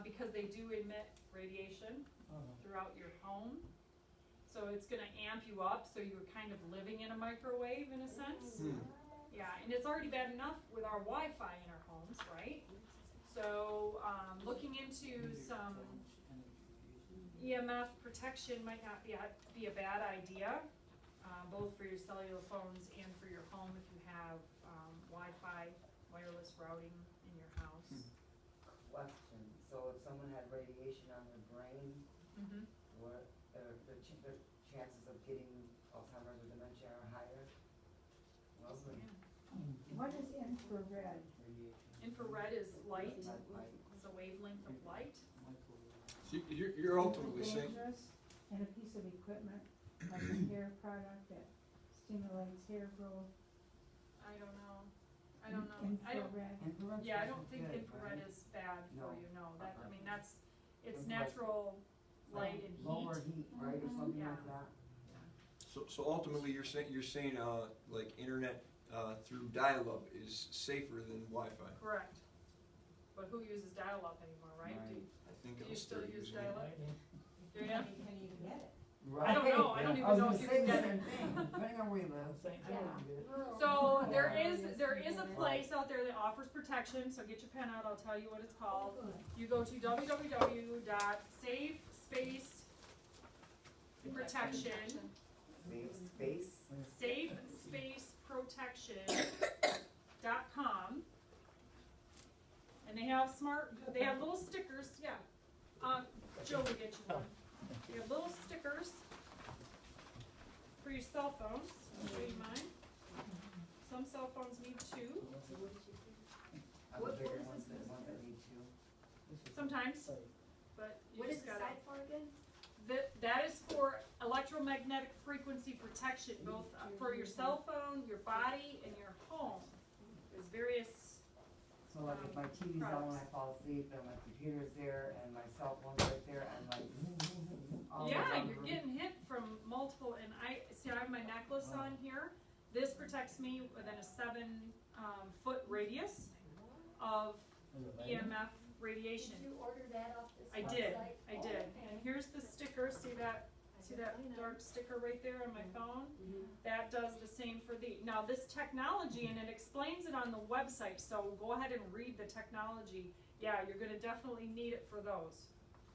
because they do emit radiation throughout your home. So it's gonna amp you up, so you're kind of living in a microwave in a sense. Yeah, and it's already bad enough with our Wi-Fi in our homes, right? So, looking into some EMF protection might not be a bad idea, both for your cellular phones and for your home if you have Wi-Fi, wireless routing in your house. Question, so if someone had radiation on their brain, Mm-hmm. what the chances of getting Alzheimer's or dementia are higher. Well, What is infrared? Infrared is light, it's a wavelength of light. So you're ultimately saying, Dangerous, and a piece of equipment, like a hair product that stimulates hair growth. I don't know. I don't know. I don't, Infrared. yeah, I don't think infrared is bad for you, no. That, I mean, it's natural light and heat. Lower heat, right, or something Yeah. like that. so ultimately you're saying like internet through dial-up is safer than Wi-Fi. Correct. But who uses dial-up anymore, right? Right. I think Do I'll you still start use using it. dial-up? Do you? Can you even get it? Right. I don't know. I don't even know if you can get it. Depending on where you live. So there is a place out there that offers protection, so get your pen out, I'll tell you what it's called. You go to www.safespaceprotection, safespaceprotection.com, and they have little stickers, yeah. Jill will get you one. They have little stickers for your cell phones. I'll show you mine. Some cell phones need two. The bigger ones, the ones that need two. Sometimes, but you What is just the gotta. side for again? That is for electromagnetic frequency protection, both for your cell phone, your body, and your home. There's various. So like if my TV's on when I fall asleep and my computer's there and my cell phone's right there, I'm like, all Yeah, around the you're room. getting hit from multiple, and I have my necklace on here. This protects me within a 7-foot radius of EMF radiation. Did you order that off this I website? did. And here's the sticker, see that dark sticker right there on my phone? That does the same for the, now this technology, and it explains it on the website, so go ahead and read the technology. Yeah, you're gonna definitely need it for those.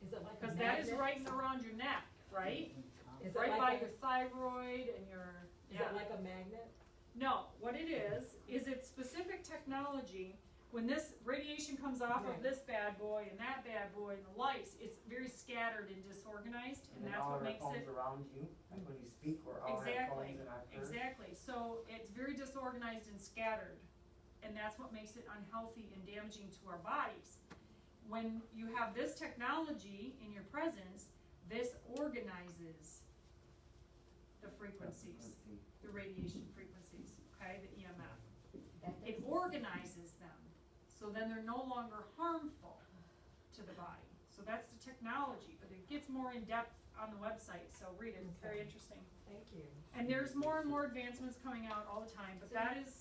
Is it like a Cause that is magnet? right around your neck, right? Is it Right like by a- your thyroid and your, Is yeah. it like a magnet? No, what it is it's specific technology. When this radiation comes off of Right. this bad boy and that bad boy and the lights, it's very scattered and disorganized, and then that's all what our makes phones it. around you, like when you speak, we're all have Exactly, phones in our purse. exactly. So it's very disorganized and scattered, and that's what makes it unhealthy and damaging to our bodies. When you have this technology in your presence, this organizes the frequencies, the radiation frequencies, okay, the EMF. It organizes them, so then they're no longer harmful to the body. So that's the technology, but it gets more in depth on the website, so read it, it's very interesting. Thank you. And there's more and more advancements coming out all the time, but that is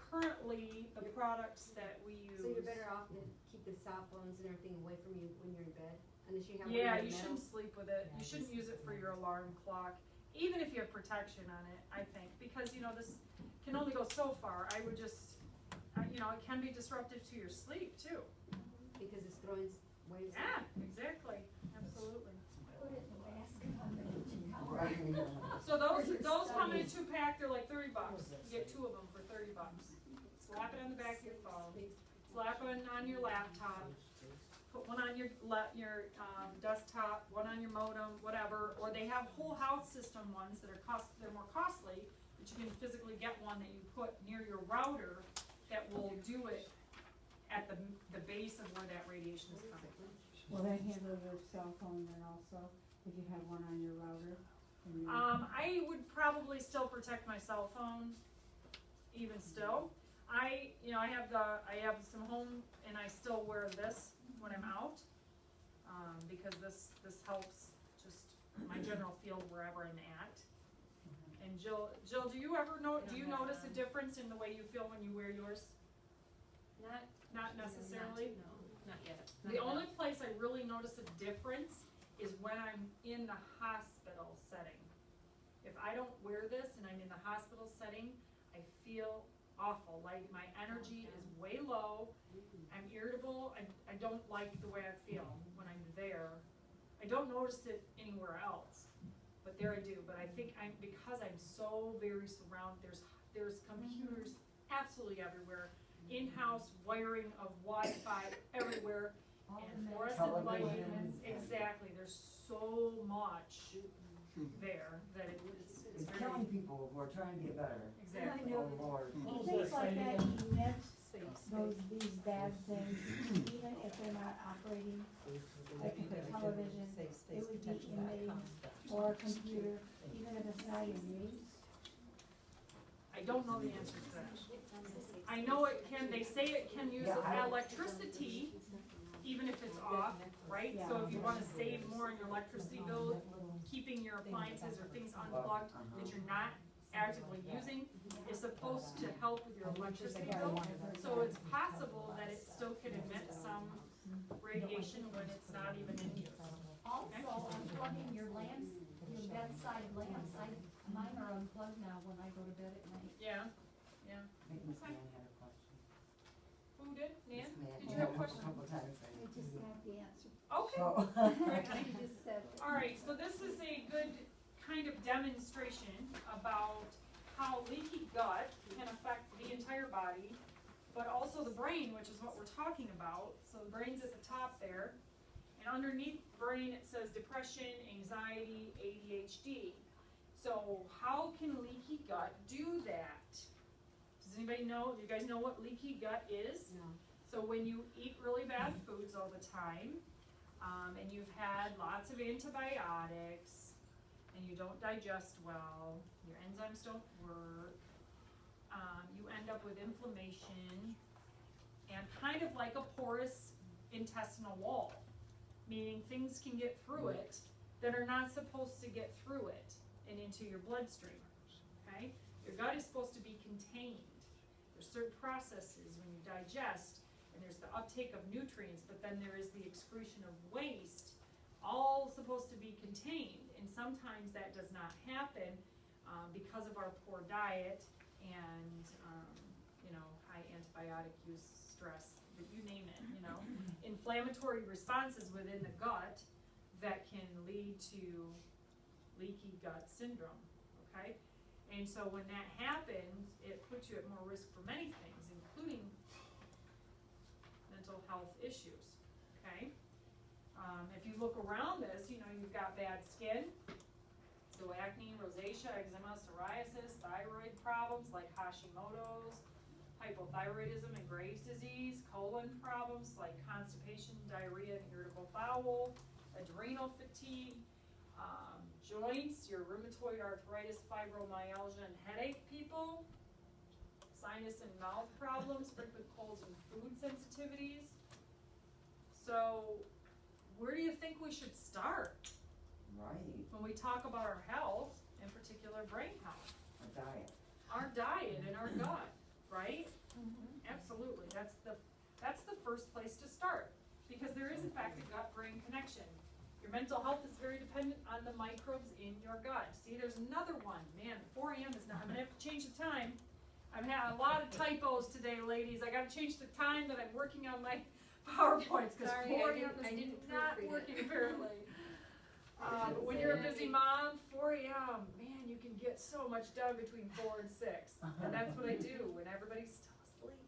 currently the products that we use. So you're better off to keep the cell phones and everything away from you when you're in bed, unless you have one Yeah, in you the shouldn't middle? sleep with it, you shouldn't use it for your alarm clock, even if you have protection on it, I think, because, you know, this can only go so far. I would just, you know, it can be disruptive to your sleep too. Because it's throwing waves. Yeah, exactly, absolutely. Put it in the basket on the kitchen counter. Right. So those come in a 2-pack, they're like $30. You get 2 of them for $30. Slap it on the back of your phone, slap one on your laptop, put one on your desktop, one on your modem, whatever, or they have whole house system ones that are they're more costly, but you can physically get one that you put near your router that will do it at the base of where that radiation is coming. Will that handle your cell phone then also, if you have one on your router? and you- I would probably still protect my cell phone, even still. I have some home, and I still wear this when I'm out, because this helps just my general field wherever I'm at. And Jill, do you ever do you notice a difference in the way you feel when you wear yours? Not necessarily? No, not yet. The only place I really notice a difference is when I'm in the hospital setting. If I don't wear this and I'm in the hospital setting, I feel awful, like my energy is way low, I'm irritable, I don't like the way I feel when I'm there. I don't notice it anywhere else, but there I do. But I think because I'm so very surrounded, there's computers absolutely everywhere, in-house wiring of Wi-Fi everywhere, and fluorescent lighting, exactly, there's so so much there that it's It's very. killing people who are trying to get better. Exactly. Oh, Lord. Things like that emit Safe these bad things, even if they're not operating, like with the television, it would be emitting, or a computer, even if it's not in use. I don't know the answer to that. I know it can, they say it can use electricity, even if it's off, right? So if you wanna save more on your electricity bill, keeping your appliances or things unplugged that you're not actively using is supposed to help with your electricity bill. So it's possible that it still can emit some radiation when it's not even in use. Also, unplugging your lamps, your bedside lamps, mine are unplugged now when I go to bed at night. Yeah, yeah. I think Miss Mann had a question. Who did? Nan? Miss Mann Did you had have a question? couple times. I just got the answer. Okay. Oh. Great, honey. You just said it. All right, so this is a good kind of demonstration about how leaky gut can affect the entire body, but also the brain, which is what we're talking about. So the brain's at the top there, and underneath the brain it says depression, anxiety, ADHD. So how can leaky gut do that? Does anybody know? Do you guys know what leaky gut is? No. So when you eat really bad foods all the time, and you've had lots of antibiotics, and you don't digest well, your enzymes don't work, you end up with inflammation, and kind of like a porous intestinal wall, meaning things can get through it that are not supposed to get through it and into your bloodstream, okay? Your gut is supposed to be contained. There's certain processes when you digest, and there's the uptake of nutrients, but then there is the excretion of waste, all supposed to be contained. And sometimes that does not happen because of our poor diet and, high antibiotic use, stress, you name it, inflammatory responses within the gut that can lead to leaky gut syndrome, okay? And so when that happens, it puts you at more risk for many things, including mental health issues, okay? If you look around this, you've got bad skin, so acne, rosacea, eczema, psoriasis, thyroid problems like Hashimoto's, hypothyroidism and Graves' disease, colon problems like constipation, diarrhea, and irritable bowel, adrenal fatigue, joints, your rheumatoid arthritis, fibromyalgia, and headache people, sinus and mouth problems, frequent colds and food sensitivities. So where do you think we should start Right, when we talk about our health, in particular brain health? a diet. Our diet and our gut, right? Absolutely, that's the first place to start, because there is in fact a gut-brain connection. Your mental health is very dependent on the microbes in your gut. See, there's another one. Man, 4 a.m. is not, I'm gonna have to change the time. I've had a lot of typos today, ladies. I gotta change the time that I'm working on my PowerPoints, because 4 a.m. is not working apparently. But when you're a busy mom, 4 a.m., man, you can get so much done between 4 and 6. And that's what I do when everybody's still asleep.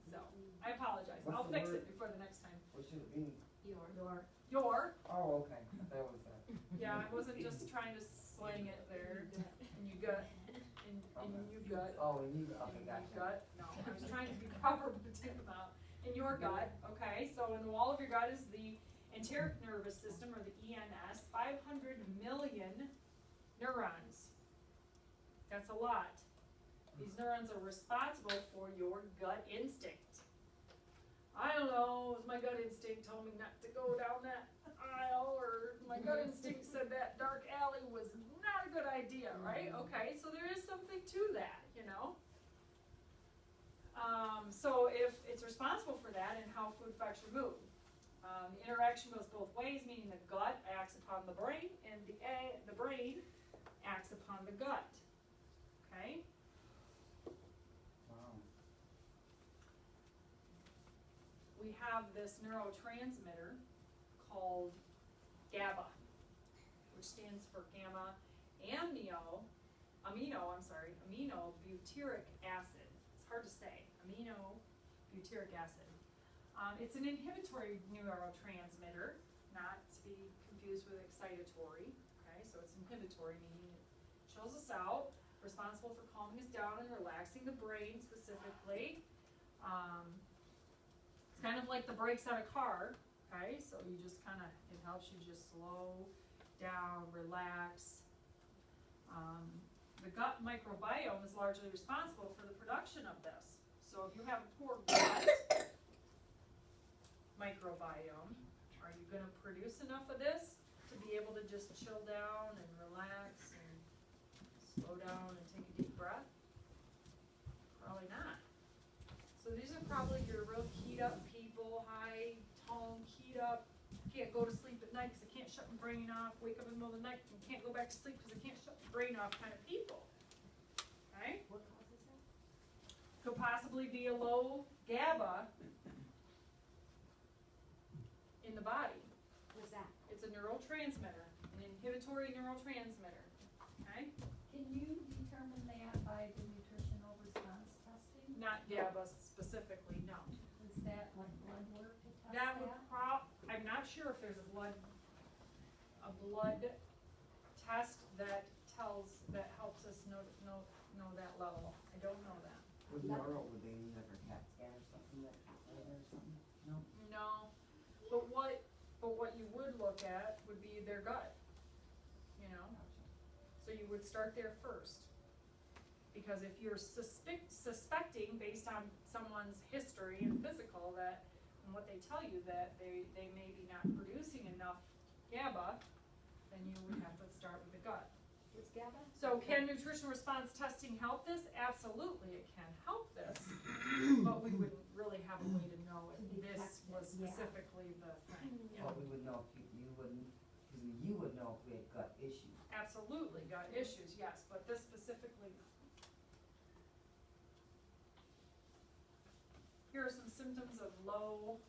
So, I apologize. I'll fix it before the next time. What should it be? Your. Oh, okay, that was that. Yeah, I wasn't just trying to slang it there. And you gut. And you gut. Oh, and you, okay, gotcha. Gut? No, I was trying to be proper with the amount. In your gut, okay, so in the wall of your gut is the enteric nervous system, or the ENS, 500 million neurons. That's a lot. These neurons are responsible for your gut instinct. I don't know, my gut instinct told me not to go down that aisle, or my gut instinct said that dark alley was not a good idea, right? Okay, so there is something to that, So if it's responsible for that and how food affects your mood. The interaction goes both ways, meaning the gut acts upon the brain, and the brain acts upon the gut, okay? Wow. We have this neurotransmitter called Gaba, which stands for gamma aminobutyric acid. It's hard to say, aminobutyric acid. It's an inhibitory neurotransmitter, not to be confused with excitatory, okay, so it's inhibitory, meaning it chills us out, responsible for calming us down and relaxing the brain specifically. It's kind of like the brakes on a car, okay, so you just kind of, it helps you just slow down, relax. The gut microbiome is largely responsible for the production of this. So if you have a poor gut microbiome, are you going to produce enough of this to be able to just chill down and relax and slow down and take a deep breath? Probably not. So these are probably your real keyed up people, high tone, keyed up, can't go to sleep at night because I can't shut my brain off, wake up in the middle of the night and can't go back to sleep because I can't shut my brain off kind of people. Okay? What causes that? Could possibly be a low Gaba in the body. What's that? It's a neurotransmitter, an inhibitory neurotransmitter. Okay? Can you determine that by the nutritional response testing? Not Gaba specifically, no. Is that like blood work to test That would that? I'm not sure if there's a blood test that helps us know that level. I don't know that. With neuro, would they need like a CAT scan or something or something? No? No. But what you would look at would be their gut. You know? So you would start there first. Because if you're suspecting based on someone's history and physical that and what they tell you that they may be not producing enough GABA, then you would have to start with the gut. What's GABA? So can nutrition response testing help this? Absolutely, it can help this, but we wouldn't really have a way to know if this was specifically the thing. Yeah. Well, we would know if you wouldn't, because you would know if we had gut issues. Absolutely, gut issues, yes, but this specifically. Here are some symptoms of low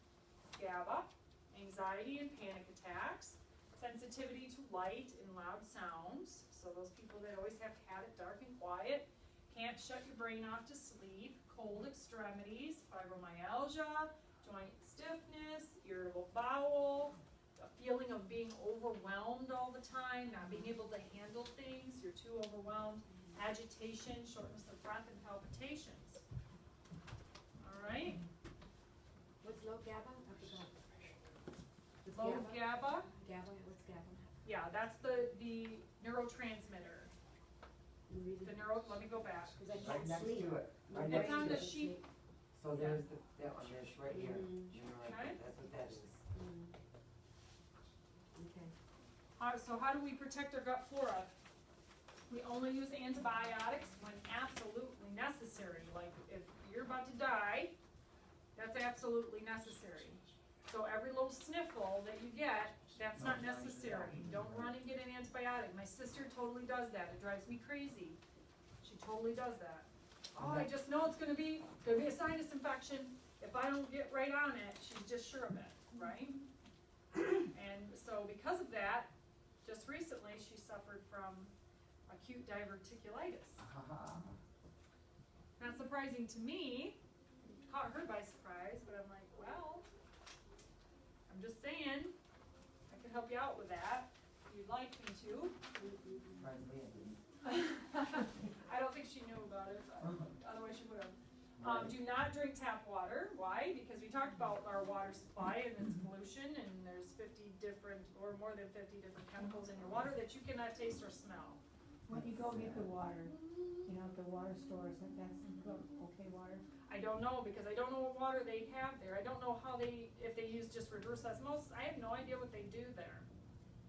GABA: anxiety and panic attacks, sensitivity to light and loud sounds. So those people that always have to have it dark and quiet, can't shut your brain off to sleep, cold extremities, fibromyalgia, joint stiffness, irritable bowel, a feeling of being overwhelmed all the time, not being able to handle things, you're too overwhelmed, agitation, shortness of breath, and palpitations. Right? What's low GABA? I forgot. What's Low GABA? GABA, what's GABA? Yeah, that's the neurotransmitter. Let me go back. Because I Right can't next sleep. to it. Right It's next on to the it. sheet. So there's that one, there's right here. Mhm. You know, Okay. that's what that is. Okay. So how do we protect our gut flora? We only use antibiotics when absolutely necessary. Like if you're about to die, that's absolutely necessary. So every little sniffle that you get, that's not necessary. Don't run and get an antibiotic. My sister totally does that. It drives me crazy. She totally does that. Oh, I just know it's gonna be a sinus infection. If I don't get right on it, she's just sure of it, right? And so because of that, just recently she suffered from acute diverticulitis. Not surprising to me. Caught her by surprise, but I'm like, well, I'm just saying, I could help you out with that if you'd like me to. Surprisingly, I didn't. I don't think she knew about it, but otherwise she would have. Do not drink tap water. Why? Because we talked about our water supply and its pollution, and there's 50 different, or more than 50 different chemicals in your water that you cannot taste or smell. When you go get the water, you know, at the water stores, that's okay water? I don't know, because I don't know what water they have there. I don't know how if they use just reverse osmosis. I have no idea what they do there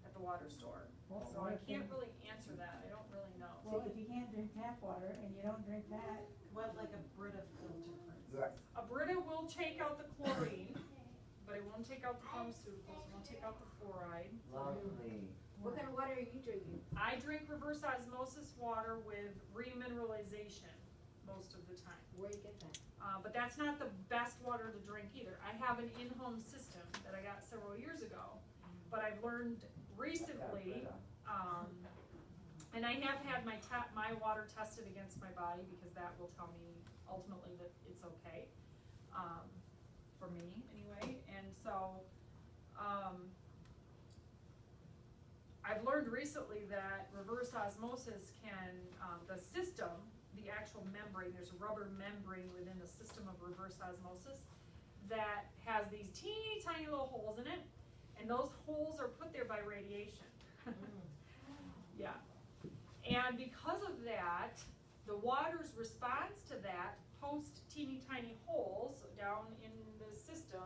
at the water store. Well, So I can't really answer that. I don't really know. Well, if you can't drink tap water and you don't drink that, What, like a Brita filter, for instance? Right. A Brita will take out the chlorine, but it won't take out the pharmaceuticals, it won't take out the fluoride. Lovely. What kind of water are you drinking? I drink reverse osmosis water with remineralization most of the time. Where you get that? But that's not the best water to drink either. I have an in-home system that I got several years ago, but I've learned recently, and I have had my water tested against my body because that will tell me ultimately that it's okay, for me anyway. And so, I've learned recently that reverse osmosis can, the system, the actual membrane, there's a rubber membrane within the system of reverse osmosis that has these teeny tiny little holes in it, and those holes are put there by radiation. Yeah. And because of that, the water's response to that post teeny tiny holes down in the system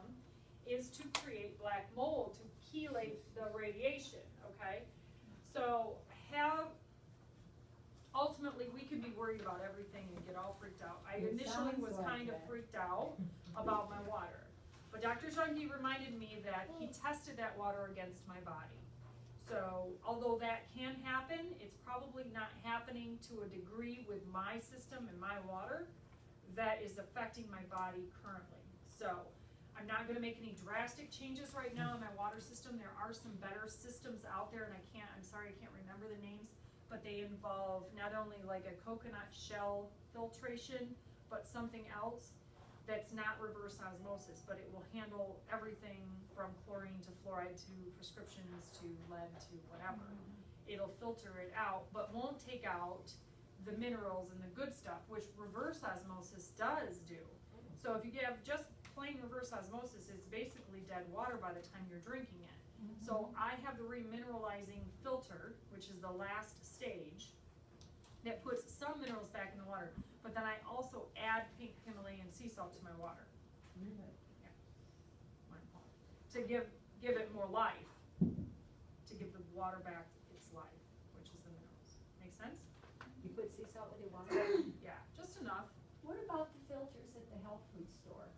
is to create black mold, to chelate the radiation, okay? So ultimately we can be worried about everything and get all freaked out. I It initially sounds was like kind of that. freaked out about my water. But Dr. Junkie reminded me that he tested that water against my body. So although that can happen, it's probably not happening to a degree with my system and my water that is affecting my body currently. So I'm not gonna make any drastic changes right now in my water system. There are some better systems out there, and I'm sorry, I can't remember the names, but they involve not only like a coconut shell filtration, but something else that's not reverse osmosis, but it will handle everything from chlorine to fluoride to prescriptions to lead to whatever. It'll filter it out, but won't take out the minerals and the good stuff, which reverse osmosis does do. So if you have just plain reverse osmosis, it's basically dead water by the time you're drinking it. So I have the remineralizing filter, which is the last stage, that puts some minerals back in the water, but then I also add pink Himalayan sea salt to my water. Yeah. To give it more life, to give the water back its life, which is the minerals. Make sense? You put sea salt with your water? Yeah, just enough. What about the filters at the health food store?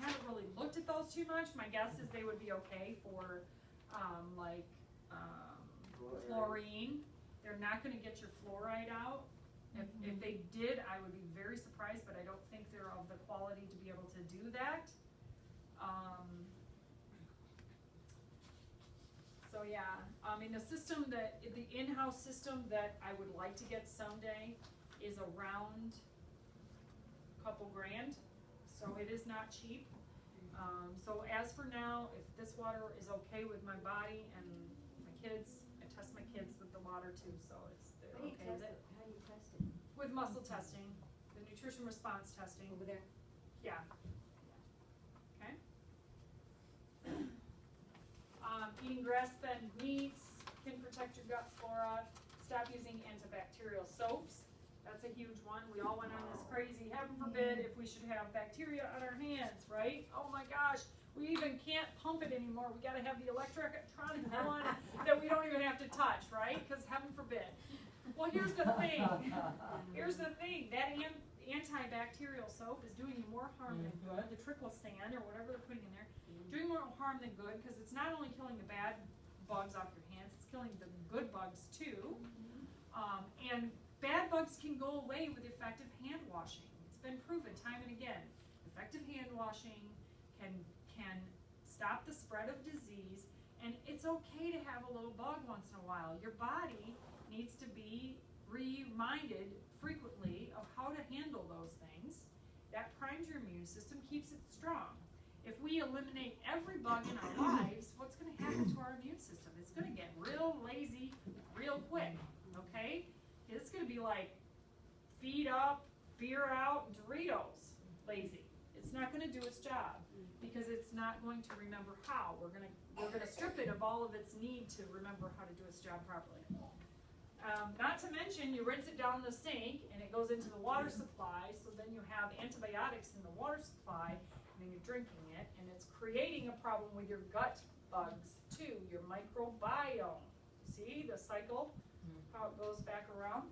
Haven't really looked at those too much. My guess is they would be okay for, chlorine. They're not gonna get your fluoride out. If they did, I would be very surprised, but I don't think they're of the quality to be able to do that. So yeah, the system the in-house system that I would like to get someday is around a couple grand. So it is not cheap. So as for now, if this water is okay with my body and my kids, I test my kids with the water too, so they're How do you okay with test it. it? How do you test it? With muscle testing, the nutrition response testing. Over there? Yeah. Okay. Eating grass-fed meats can protect your gut flora. Stop using antibacterial soaps. That's a huge one. We all went on this crazy, heaven forbid, if we should have bacteria on our hands, right? Oh my gosh, we even can't pump it anymore. We gotta have the electronic one that we don't even have to touch, right? Because heaven forbid. Well, here's the thing. Here's the thing. That antibacterial soap is doing you more harm than good. The triclosan or whatever they're putting in there, doing more harm than good because it's not only killing the bad bugs off your hands, it's killing the good bugs too. And bad bugs can go away with effective hand washing. It's been proven time and again. Effective hand washing can stop the spread of disease, and it's okay to have a little bug once in a while. Your body needs to be reminded frequently of how to handle those things. That primes your immune system, keeps it strong. If we eliminate every bug in our lives, what's going to happen to our immune system? It's going to get real lazy real quick, okay? It's going to be like feet up, beer out, Doritos lazy. It's not going to do its job because it's not going to remember how. We're going to strip it of all of its need to remember how to do its job properly. Not to mention, you rinse it down the sink and it goes into the water supply, so then you have antibiotics in the water supply, and then you're drinking it, and it's creating a problem with your gut bugs too, your microbiome. See the cycle, how it goes back around?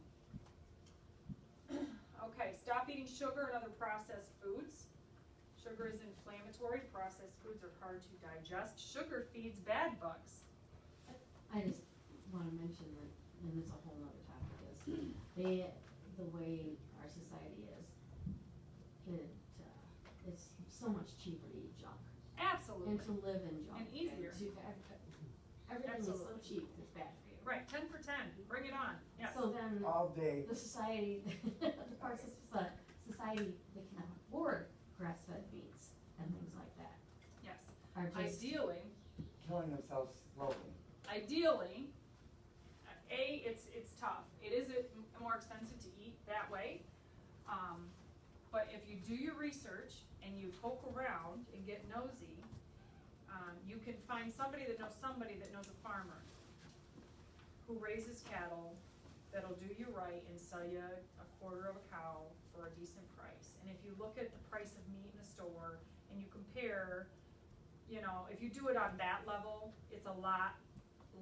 Okay, stop eating sugar and other processed foods. Sugar is inflammatory, processed foods are hard to digest. Sugar feeds bad bugs. I just wanna mention that, and it's a whole nother topic, is the way our society is, it's so much cheaper to eat junk. Absolutely. And to live in junk. And easier. Everything is so Absolutely. cheap, it's bad for you. Right, 10 for 10, bring it on, yes. So then, All day. the society, the parts of society that can afford grass-fed meats and things like that Yes, are just ideally, killing themselves slowly. Ideally, it's tough. It is more expensive to eat that way. But if you do your research and you poke around and get nosy, you can find somebody that knows a farmer who raises cattle that'll do you right and sell you a quarter of a cow for a decent price. And if you look at the price of meat in the store and you compare, you know, if you do it on that level, it's a lot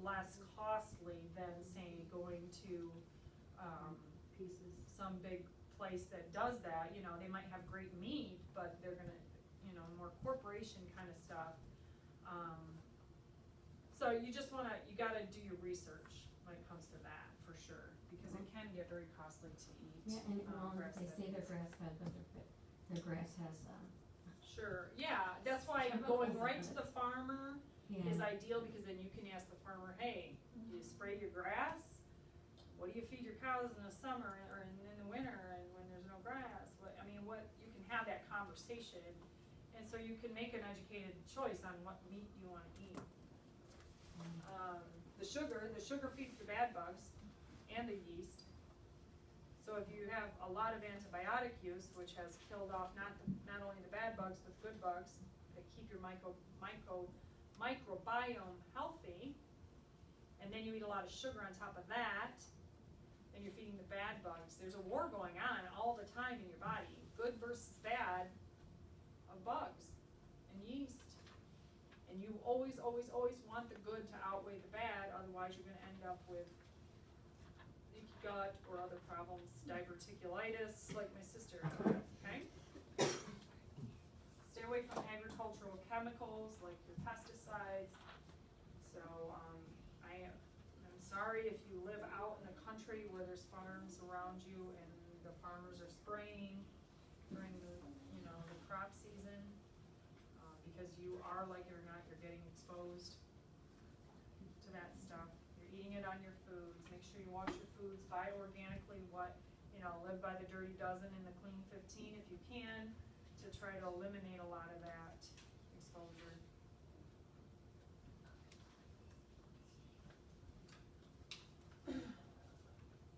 less costly than, say, going to some big place that does that. You know, they might have great meat, but they're gonna, you know, more corporation kind of stuff. So you gotta do your research when it comes to that, for sure, because it can get very costly to eat. Yeah, and they say they're grass fed, but their grass has, Sure, yeah, that's why going right to the farmer yeah. is ideal, because then you can ask the farmer, hey, do you spray your grass? What do you feed your cows in the summer or in the winter and when there's no grass? You can have that conversation, and so you can make an educated choice on what meat you want to eat. The sugar feeds the bad bugs and the yeast. So if you have a lot of antibiotic use, which has killed off not only the bad bugs but good bugs that keep your microbiome healthy, and then you eat a lot of sugar on top of that, and you're feeding the bad bugs. There's a war going on all the time in your body, good versus bad of bugs and yeast. And you always, always, always want the good to outweigh the bad, otherwise you're gonna end up with leaky gut or other problems, diverticulitis, like my sister, okay? Stay away from agricultural chemicals like your pesticides. So, I'm sorry if you live out in the country where there's farms around you and the farmers are spraying during the crop season, because you are, like it or not, you're getting exposed to that stuff. You're eating it on your foods. Make sure you wash your foods, buy organically, live by the dirty dozen and the clean 15 if you can, to try to eliminate a lot of that exposure.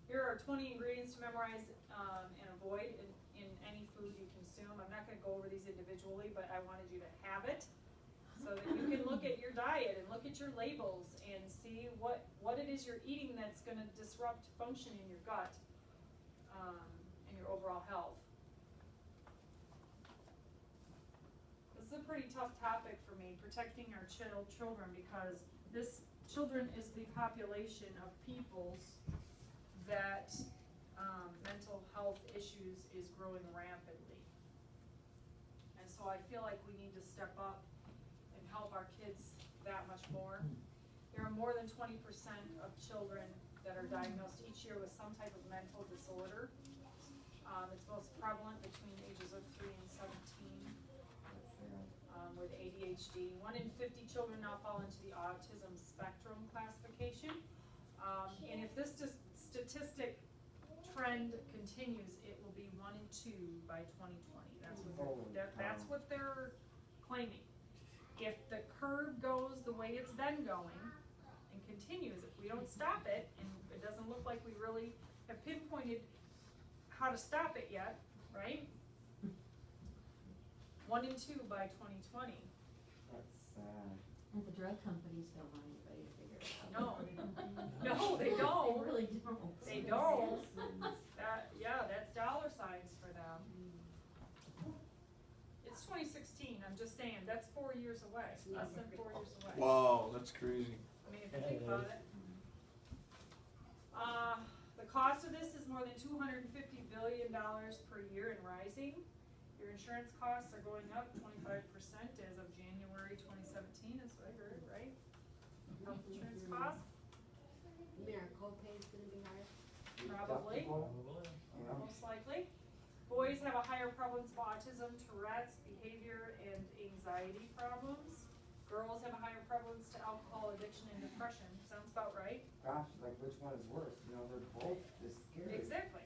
Here are 20 ingredients to memorize and avoid in any food you consume. I'm not going to go over these individually, but I wanted you to have it so that you can look at your diet and look at your labels and see what it is you're eating that's going to disrupt function in your gut and your overall health. This is a pretty tough topic for me, protecting our children, because children is the population of peoples that mental health issues is growing rapidly. And so I feel like we need to step up and help our kids that much more. There are more than 20% of children that are diagnosed each year with some type of mental disorder. It's most prevalent between the ages of 3 and 17 with ADHD. 1 in 50 children now fall into the autism spectrum classification. And if this statistic trend continues, it will be 1 in 2 by 2020. That's what they're claiming. If the curve goes the way it's been going and continues, if we don't stop it, and it doesn't look like we really have pinpointed how to stop it yet, right? 1 in 2 by 2020. That's sad. And the drug companies don't want anybody to figure it out. No, no, they don't. They really don't. They don't. That's dollar signs for them. It's 2016. I'm just saying, that's 4 years away. Less than 4 years away. Wow, that's crazy. I mean, if you think about it. The cost of this is more than $250 billion per year and rising. Your insurance costs are going up 25% as of January 2017, that's what I heard, right? Health insurance costs? You mean our copay is gonna be higher? Probably. Yeah. Most likely. Boys have a higher prevalence of autism, Tourette's, behavior, and anxiety problems. Girls have a higher prevalence to alcohol addiction and depression. Sounds about right. Gosh, like which one is worse? You know, they're both just scary. Exactly.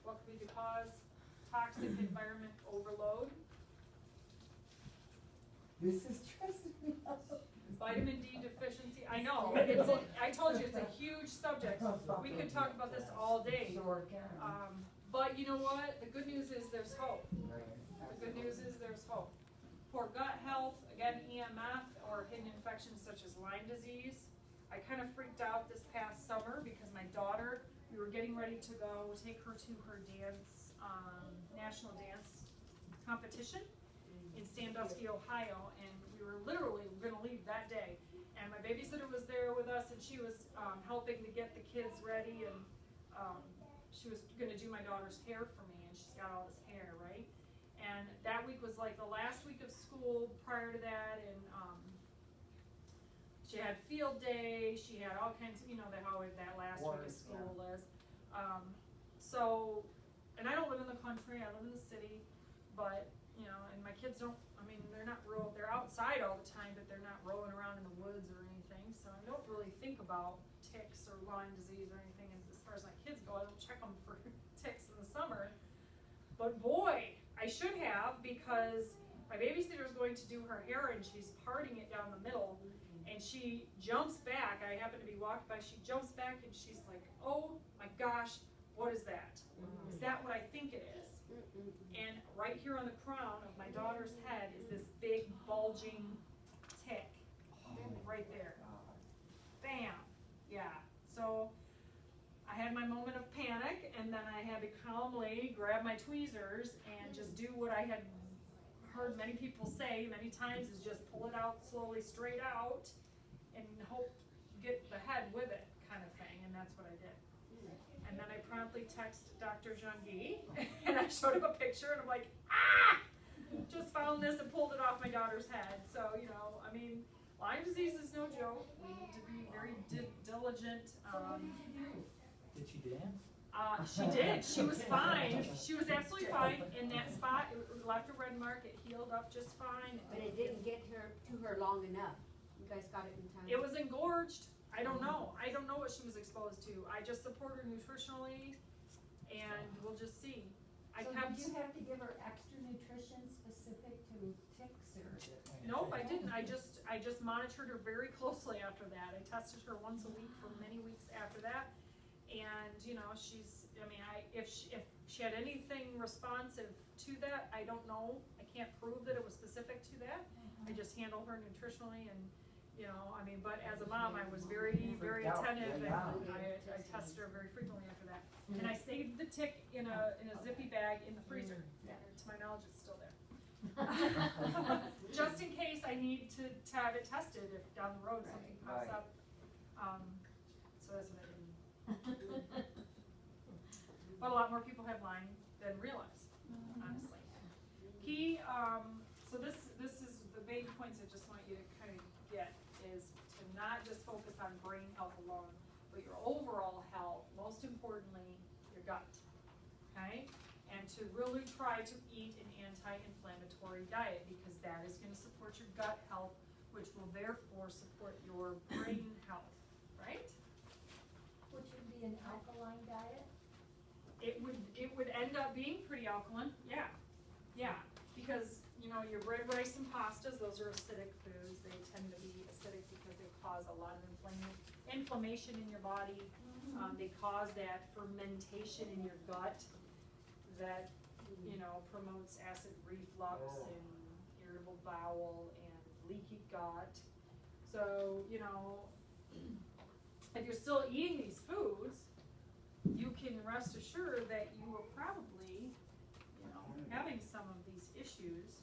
What could be the cause? toxic environment overload. This is stressing me out. Vitamin D deficiency, I know, I told you, it's a huge subject. We could talk about this all day. Sure can. But you know what? The good news is there's hope. The good news is there's hope. For gut health, again, EMF or hidden infections such as Lyme disease. I kind of freaked out this past summer because my daughter, we were getting ready to go take her to her dance, national dance competition in Sandusky, Ohio, and we were literally going to leave that day. And my babysitter was there with us, and she was helping to get the kids ready, and she was going to do my daughter's hair for me, and she's got all this hair, right? And that week was like the last week of school prior to that, and she had field day, she had all kinds of, you know, how that last week of school is. So, and I don't live in the country, I live in the city, but, you know, and my kids don't, I mean, they're not real, they're outside all the time, but they're not rolling around in the woods or anything, so I don't really think about ticks or Lyme disease or anything. And as far as my kids go, I don't check them for ticks in the summer. But boy, I should have, because my babysitter's going to do her hair and she's parting it down the middle, and she jumps back. I happen to be walking by, she jumps back and she's like, oh my gosh, what is that? Is that what I think it is? And right here on the crown of my daughter's head is this big bulging tick, right there. Bam, yeah. So I had my moment of panic, and then I had to calmly grab my tweezers and just do what I had heard many people say many times, is just pull it out slowly, straight out, and hope get the head with it, kind of thing, and that's what I did. And then I promptly texted Dr. Jean-Guy, and I showed him a picture, and I'm like, ah! Just found this and pulled it off my daughter's head. So, you know, I mean, Lyme disease is no joke. We need to be very diligent. Did she dance? She did. She was fine. She was absolutely fine in that spot. It left a red mark. It healed up just fine. But it didn't get to her long enough. You guys got it in time. It was engorged. I don't know. I don't know what she was exposed to. I just support her nutritionally, and we'll just see. So did you have to give her extra nutrition specific to ticks or? Nope, I didn't. I just monitored her very closely after that. I tested her once a week for many weeks after that, and you know, she's. I mean, if she had anything responsive to that, I don't know. I can't prove that it was specific to that. I just handle her nutritionally, and you know, I mean, but as a mom, I was very, very attentive, and I tested her very frequently after that. And I saved the tick in a zippy bag in the freezer. To my knowledge, it's still there. Just in case I need to have it tested if down the road something pops up. So that's what I did. But a lot more people have Lyme than realize, honestly. Key, so this is the main points I just want you to kind of get, is to not just focus on brain health alone, but your overall health, most importantly, your gut, okay? And to really try to eat an anti-inflammatory diet, because that is going to support your gut health, which will therefore support your brain health, right? Which would be an alkaline diet? It would end up being pretty alkaline, yeah, because you know, your bread, rice, and pastas, those are acidic foods. They tend to be acidic because they cause a lot of inflammation in your body. They cause that fermentation in your gut that, you know, promotes acid reflux and irritable bowel and leaky gut. So, you know, if you're still eating these foods, you can rest assured that you are probably, you know, having some of these issues.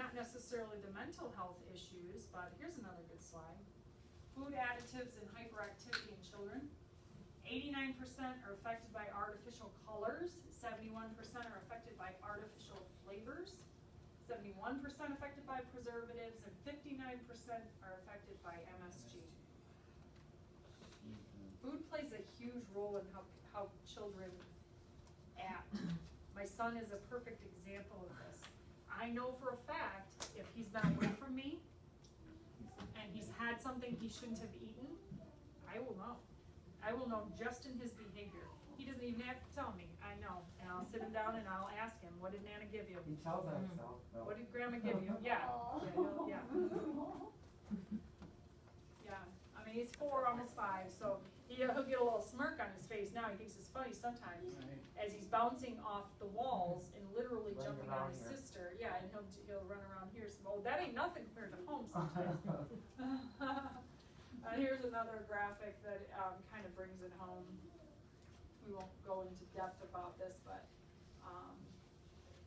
Not necessarily the mental health issues, but here's another good slide. Food additives and hyperactivity in children. 89% are affected by artificial colors, 71% are affected by artificial flavors, 71% affected by preservatives, and 59% are affected by MSG. Food plays a huge role in how children act. My son is a perfect example of this. I know for a fact, if he's been away from me, and he's had something he shouldn't have eaten, I will know. I will know just in his behavior. He He doesn't even have to tell me, I know, and I'll sit him down and I'll ask him, what did Nana give you? He tells himself, though. What did Grandma give you? Yeah, yeah. Yeah, I mean, he's 4, almost 5, so he'll get a little smirk on his face now, he thinks it's funny sometimes, as he's bouncing off the walls and literally Running jumping on around his here. sister, yeah, and he'll run around here, so, oh, that ain't nothing compared to home sometimes. Here's another graphic that kind of brings it home. We won't go into depth about this, but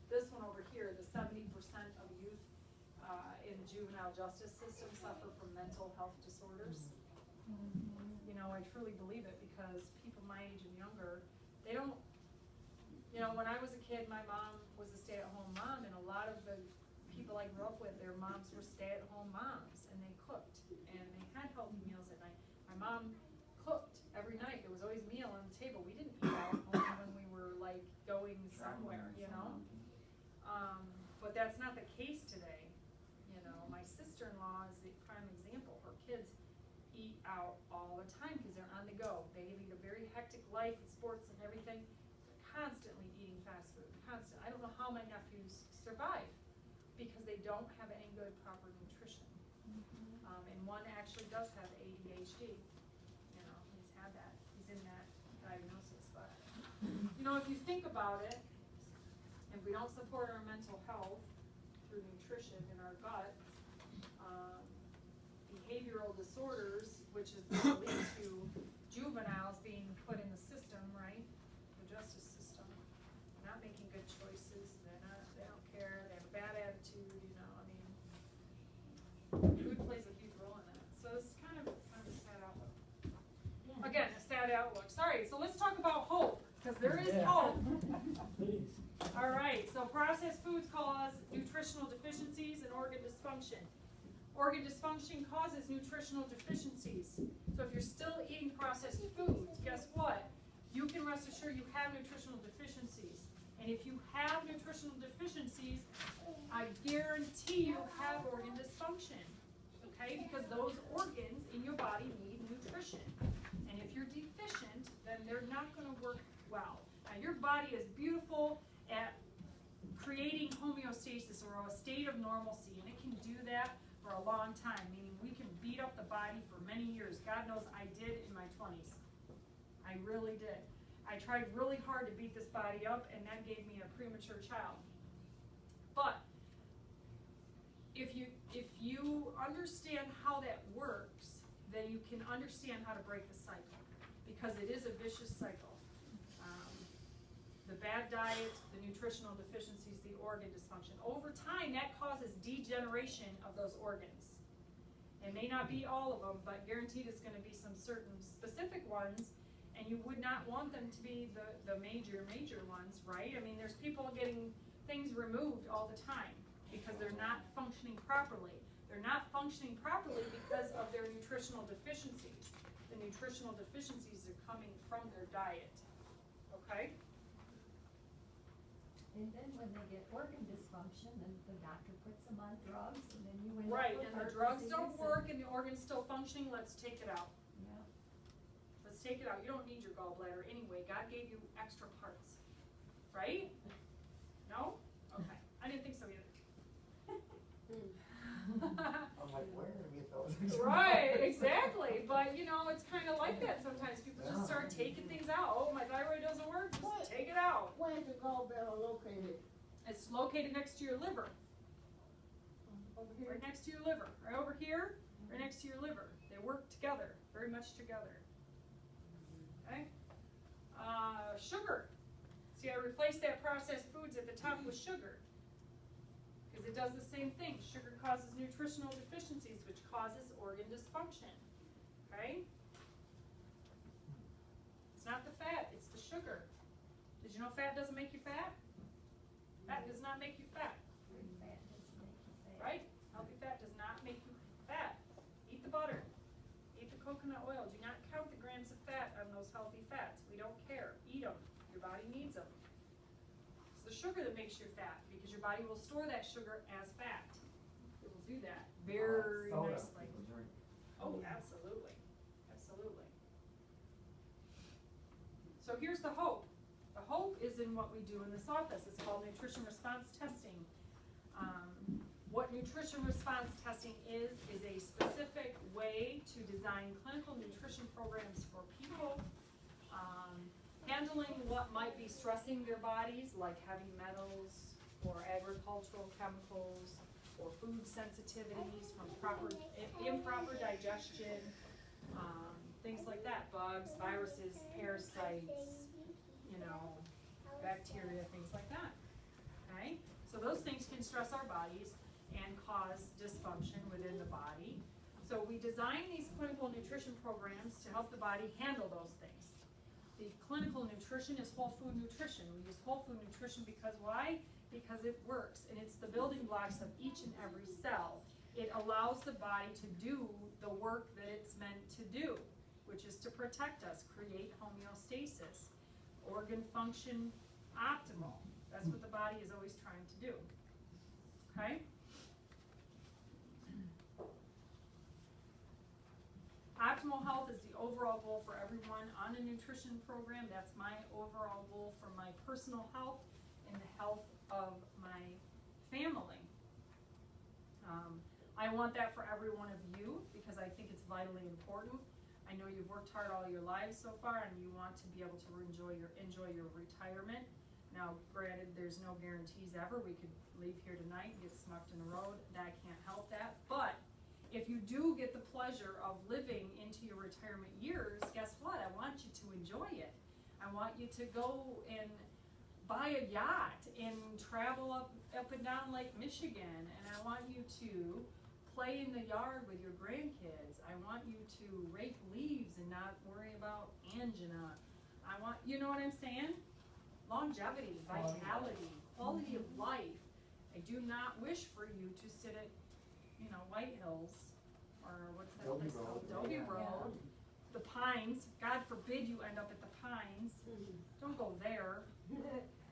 this one over here, the 70% of youth in the juvenile justice system suffer from mental health disorders. You know, I truly believe it because people my age and younger, they don't, you know, when I was a kid, my mom was a stay-at-home mom, and a lot of the people I grew up with, their moms were stay-at-home moms, and they cooked, and they had healthy meals at night. My mom cooked every night. There was always a meal on the table. We didn't eat out only when we were like going somewhere, you know. But that's not the case today. You know, my sister-in-law is the prime example. Her kids eat out all the time because they're on the go. They lead a very hectic life with sports and everything. They're constantly eating fast food. Constant. I don't know how my nephews survive because they don't have any good proper nutrition. And one actually does have ADHD. You know, he's had that. He's in that diagnosis. But you know, if you think about it, if we don't support our mental health through nutrition in our gut, behavioral disorders, which is going to lead to juveniles being put in the system, right? The justice system, not making good choices. They don't care. They have a bad attitude. You know, I mean, food plays a huge role in that. So it's kind of a sad outlook. Again, a sad outlook. Sorry. So let's talk about hope, because there is hope. Please. All right, so processed foods cause nutritional deficiencies and organ dysfunction. Organ dysfunction causes nutritional deficiencies. So if you're still eating processed foods, guess what? You can rest assured you have nutritional deficiencies. And if you have nutritional deficiencies, I guarantee you have organ dysfunction. Okay, because those organs in your body need nutrition. And if you're deficient, then they're not going to work well. Now your body is beautiful at creating homeostasis or a state of normalcy, and it can do that for a long time, meaning we can beat up the body for many years. God knows I did in my 20s. I really did. I tried really hard to beat this body up, and that gave me a premature child. But if you understand how that works, then you can understand how to break the cycle, because it is a vicious cycle. The bad diet, the nutritional deficiencies, the organ dysfunction. Over time, that causes degeneration of those organs. It may not be all of them, but guaranteed it's going to be some certain specific ones, and you would not want them to be the major ones, right? I mean, there's people getting things removed all the time because they're not functioning properly. They're not functioning properly because of their nutritional deficiencies. The nutritional deficiencies are coming from their diet, okay? And then when they get organ dysfunction, then the doctor puts them on drugs, and then you end Right, up with and the heart drugs disease don't work and the organ's still functioning, let's take it out. Yeah. Let's take it out. You don't need your gallbladder anyway. God gave you extra parts. Right? No? Okay. I didn't think so either. I'm like, where did we get those? Right, exactly. But you know, it's kind of like that sometimes. People just start taking things out. Oh, my thyroid doesn't work, just take it out. Where's the gallbladder located? It's located next to your liver. Over here? Right next to your liver. Right over here, right next to your liver. They work together, very much together. Okay? Sugar. See, I replaced that processed foods at the top with sugar, because it does the same thing. Sugar causes nutritional deficiencies, which causes organ dysfunction. Okay? It's not the fat, it's the sugar. Did you know fat doesn't make you fat? Fat does not make you fat. Fat doesn't make you fat. Right? Healthy fat does not make you fat. Eat the butter. Eat the coconut oil. Do not count the grams of fat on those healthy fats. We don't care. Eat them. Your body needs them. It's the sugar that makes you fat, because your body will store that sugar as fat. It will do that very Soda nicely. people drink. Oh, absolutely. Absolutely. So here's the hope. The hope is in what we do in this office. It's called nutrition response testing. What nutrition response testing is a specific way to design clinical nutrition programs for people, handling what might be stressing their bodies, like heavy metals or agricultural chemicals or food sensitivities from improper digestion, things like that, bugs, viruses, parasites, bacteria, things like that, okay? So those things can stress our bodies and cause dysfunction within the body. So we design these clinical nutrition programs to help the body handle those things. The clinical nutrition is whole food nutrition. We use whole food nutrition because why? Because it works, and it's the building blocks of each and every cell. It allows the body to do the work that it's meant to do, which is to protect us, create homeostasis, organ function optimal. That's what the body is always trying to do, okay? Optimal health is the overall goal for everyone on a nutrition program. That's my overall goal for my personal health and the health of my family. I want that for every one of you because I think it's vitally important. I know you've worked hard all your lives so far and you want to be able to enjoy your retirement. Now, granted, there's no guarantees ever. We could leave here tonight and get smucked in the road. I can't help that. But if you do get the pleasure of living into your retirement years, guess what? I want you to enjoy it. I want you to go and buy a yacht and travel up and down Lake Michigan. And I want you to play in the yard with your grandkids. I want you to rake leaves and not worry about angina. I want, you know what I'm saying? Longevity, vitality, quality of life. I do not wish for you to sit at, White Hills, or what's that place called? Adobe Road. The Pines. God forbid you end up at the Pines. Don't go there.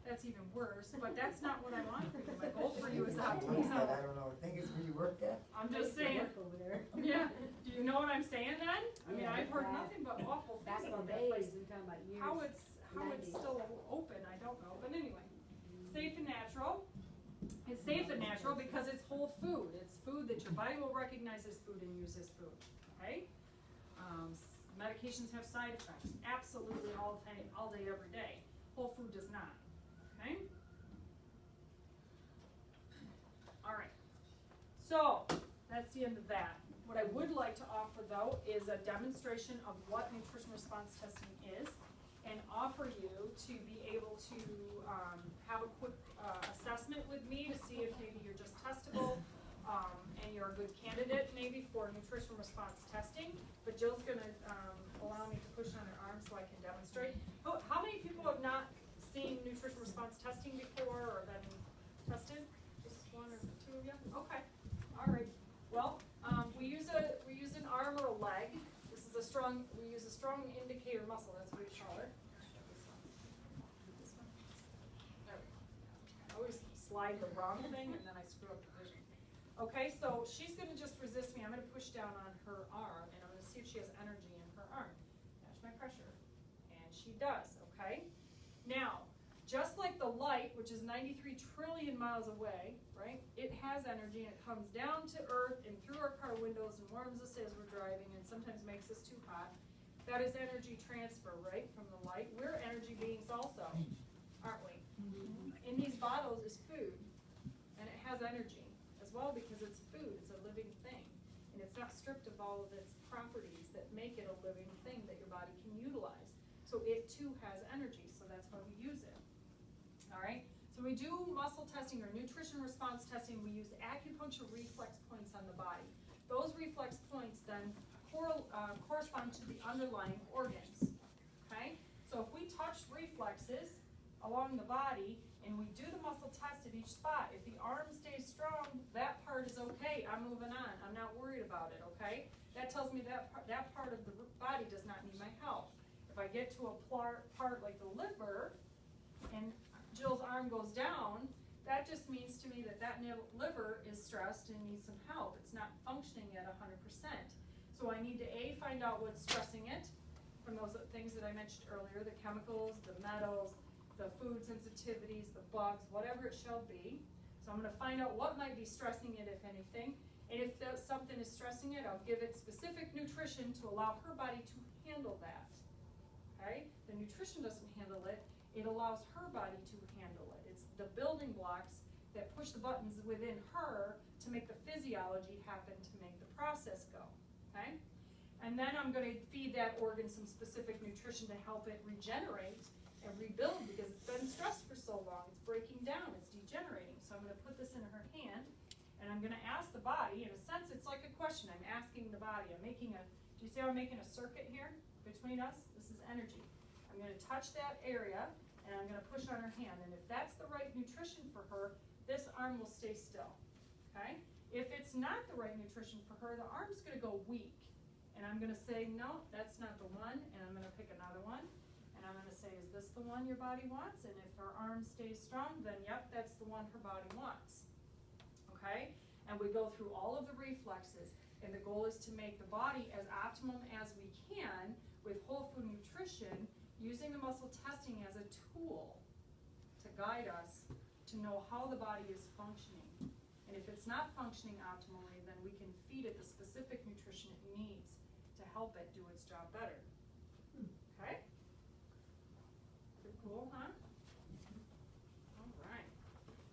That's even worse, but that's not what I want for you. My goal for you is optimal health. I don't know, I think it's where you work at. I'm just saying. Over there. Yeah. Do you know what I'm saying then? I mean, I've heard nothing but awful things Back in about the that place. days, we're talking about years. How it's still open, I don't know. But anyway, safe and natural. It's safe and natural because it's whole food. It's food that your body will recognize as food and use as food. Okay? Medications have side effects. Absolutely all day, every day. Whole food does not. Okay? All right. So that's the end of that. What I would like to offer, though, is a demonstration of what nutrition response testing is, and offer you to be able to have a quick assessment with me to see if maybe you're just testable and you're a good candidate maybe for nutrition response testing. But Jill's going to allow me to push on her arm so I can demonstrate. Oh, how many people have not seen nutrition response testing before or been tested? Just one or two of you? Okay. All right. Well, we use an arm or a leg. We use a strong indicator muscle. That's what we call it. This one. There we go. I always slide the wrong thing and then I screw up the vision. Okay, so she's going to just resist me. I'm going to push down on her arm and I'm going to see if she has energy in her arm. Match my pressure. And she does, okay? Now, just like the light, which is 93 trillion miles away, right? It has energy and it comes down to Earth and through our car windows and warms us as we're driving and sometimes makes us too hot. That is energy transfer, right, from the light. We're energy beings also, aren't we? In these bottles is food, and it has energy as well because it's food. It's a living thing, and it's not stripped of all of its properties that make it a living thing that your body can utilize. So it too has energy, so that's why we use it. All right, so we do muscle testing or nutrition response testing. We use acupuncture reflex points on the body. Those reflex points then correspond to the underlying organs, okay? So if we touch reflexes along the body and we do the muscle test at each spot, if the arm stays strong, that part is okay. I'm moving on. I'm not worried about it, okay? That tells me that part of the body does not need my help. If I get to a part like the liver and Jill's arm goes down, that just means to me that liver is stressed and needs some help. It's not functioning at 100%. So I need to A, find out what's stressing it, from those things that I mentioned earlier, the chemicals, the metals, the food sensitivities, the bugs, whatever it shall be. So I'm gonna find out what might be stressing it, if anything. And if something is stressing it, I'll give it specific nutrition to allow her body to handle that. Okay? The nutrition doesn't handle it, it allows her body to handle it. It's the building blocks that push the buttons within her to make the physiology happen, to make the process go. Okay? And then I'm going to feed that organ some specific nutrition to help it regenerate and rebuild, because it's been stressed for so long. It's breaking down, it's degenerating. So I'm going to put this in her hand, and I'm going to ask the body, in a sense, it's like a question. I'm asking the body. I'm making a, do you see how I'm making a circuit here between us? This is energy. I'm going to touch that area, and I'm going to push on her hand. And if that's the right nutrition for her, this arm will stay still. Okay? If it's not the right nutrition for her, the arm's going to go weak. And I'm going to say, no, that's not the one, and I'm going to pick another one. And I'm going to say, is this the one your body wants? And if her arm stays strong, then yep, that's the one her body wants. Okay? And we go through all of the reflexes. And the goal is to make the body as optimum as we can with whole food nutrition, using the muscle testing as a tool to guide us to know how the body is functioning. And if it's not functioning optimally, then we can feed it the specific nutrition it needs to help it do its job better. Okay? Pretty cool, huh? All right.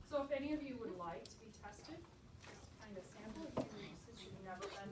So if any of you would like to be tested, just kind of sample, if you've never been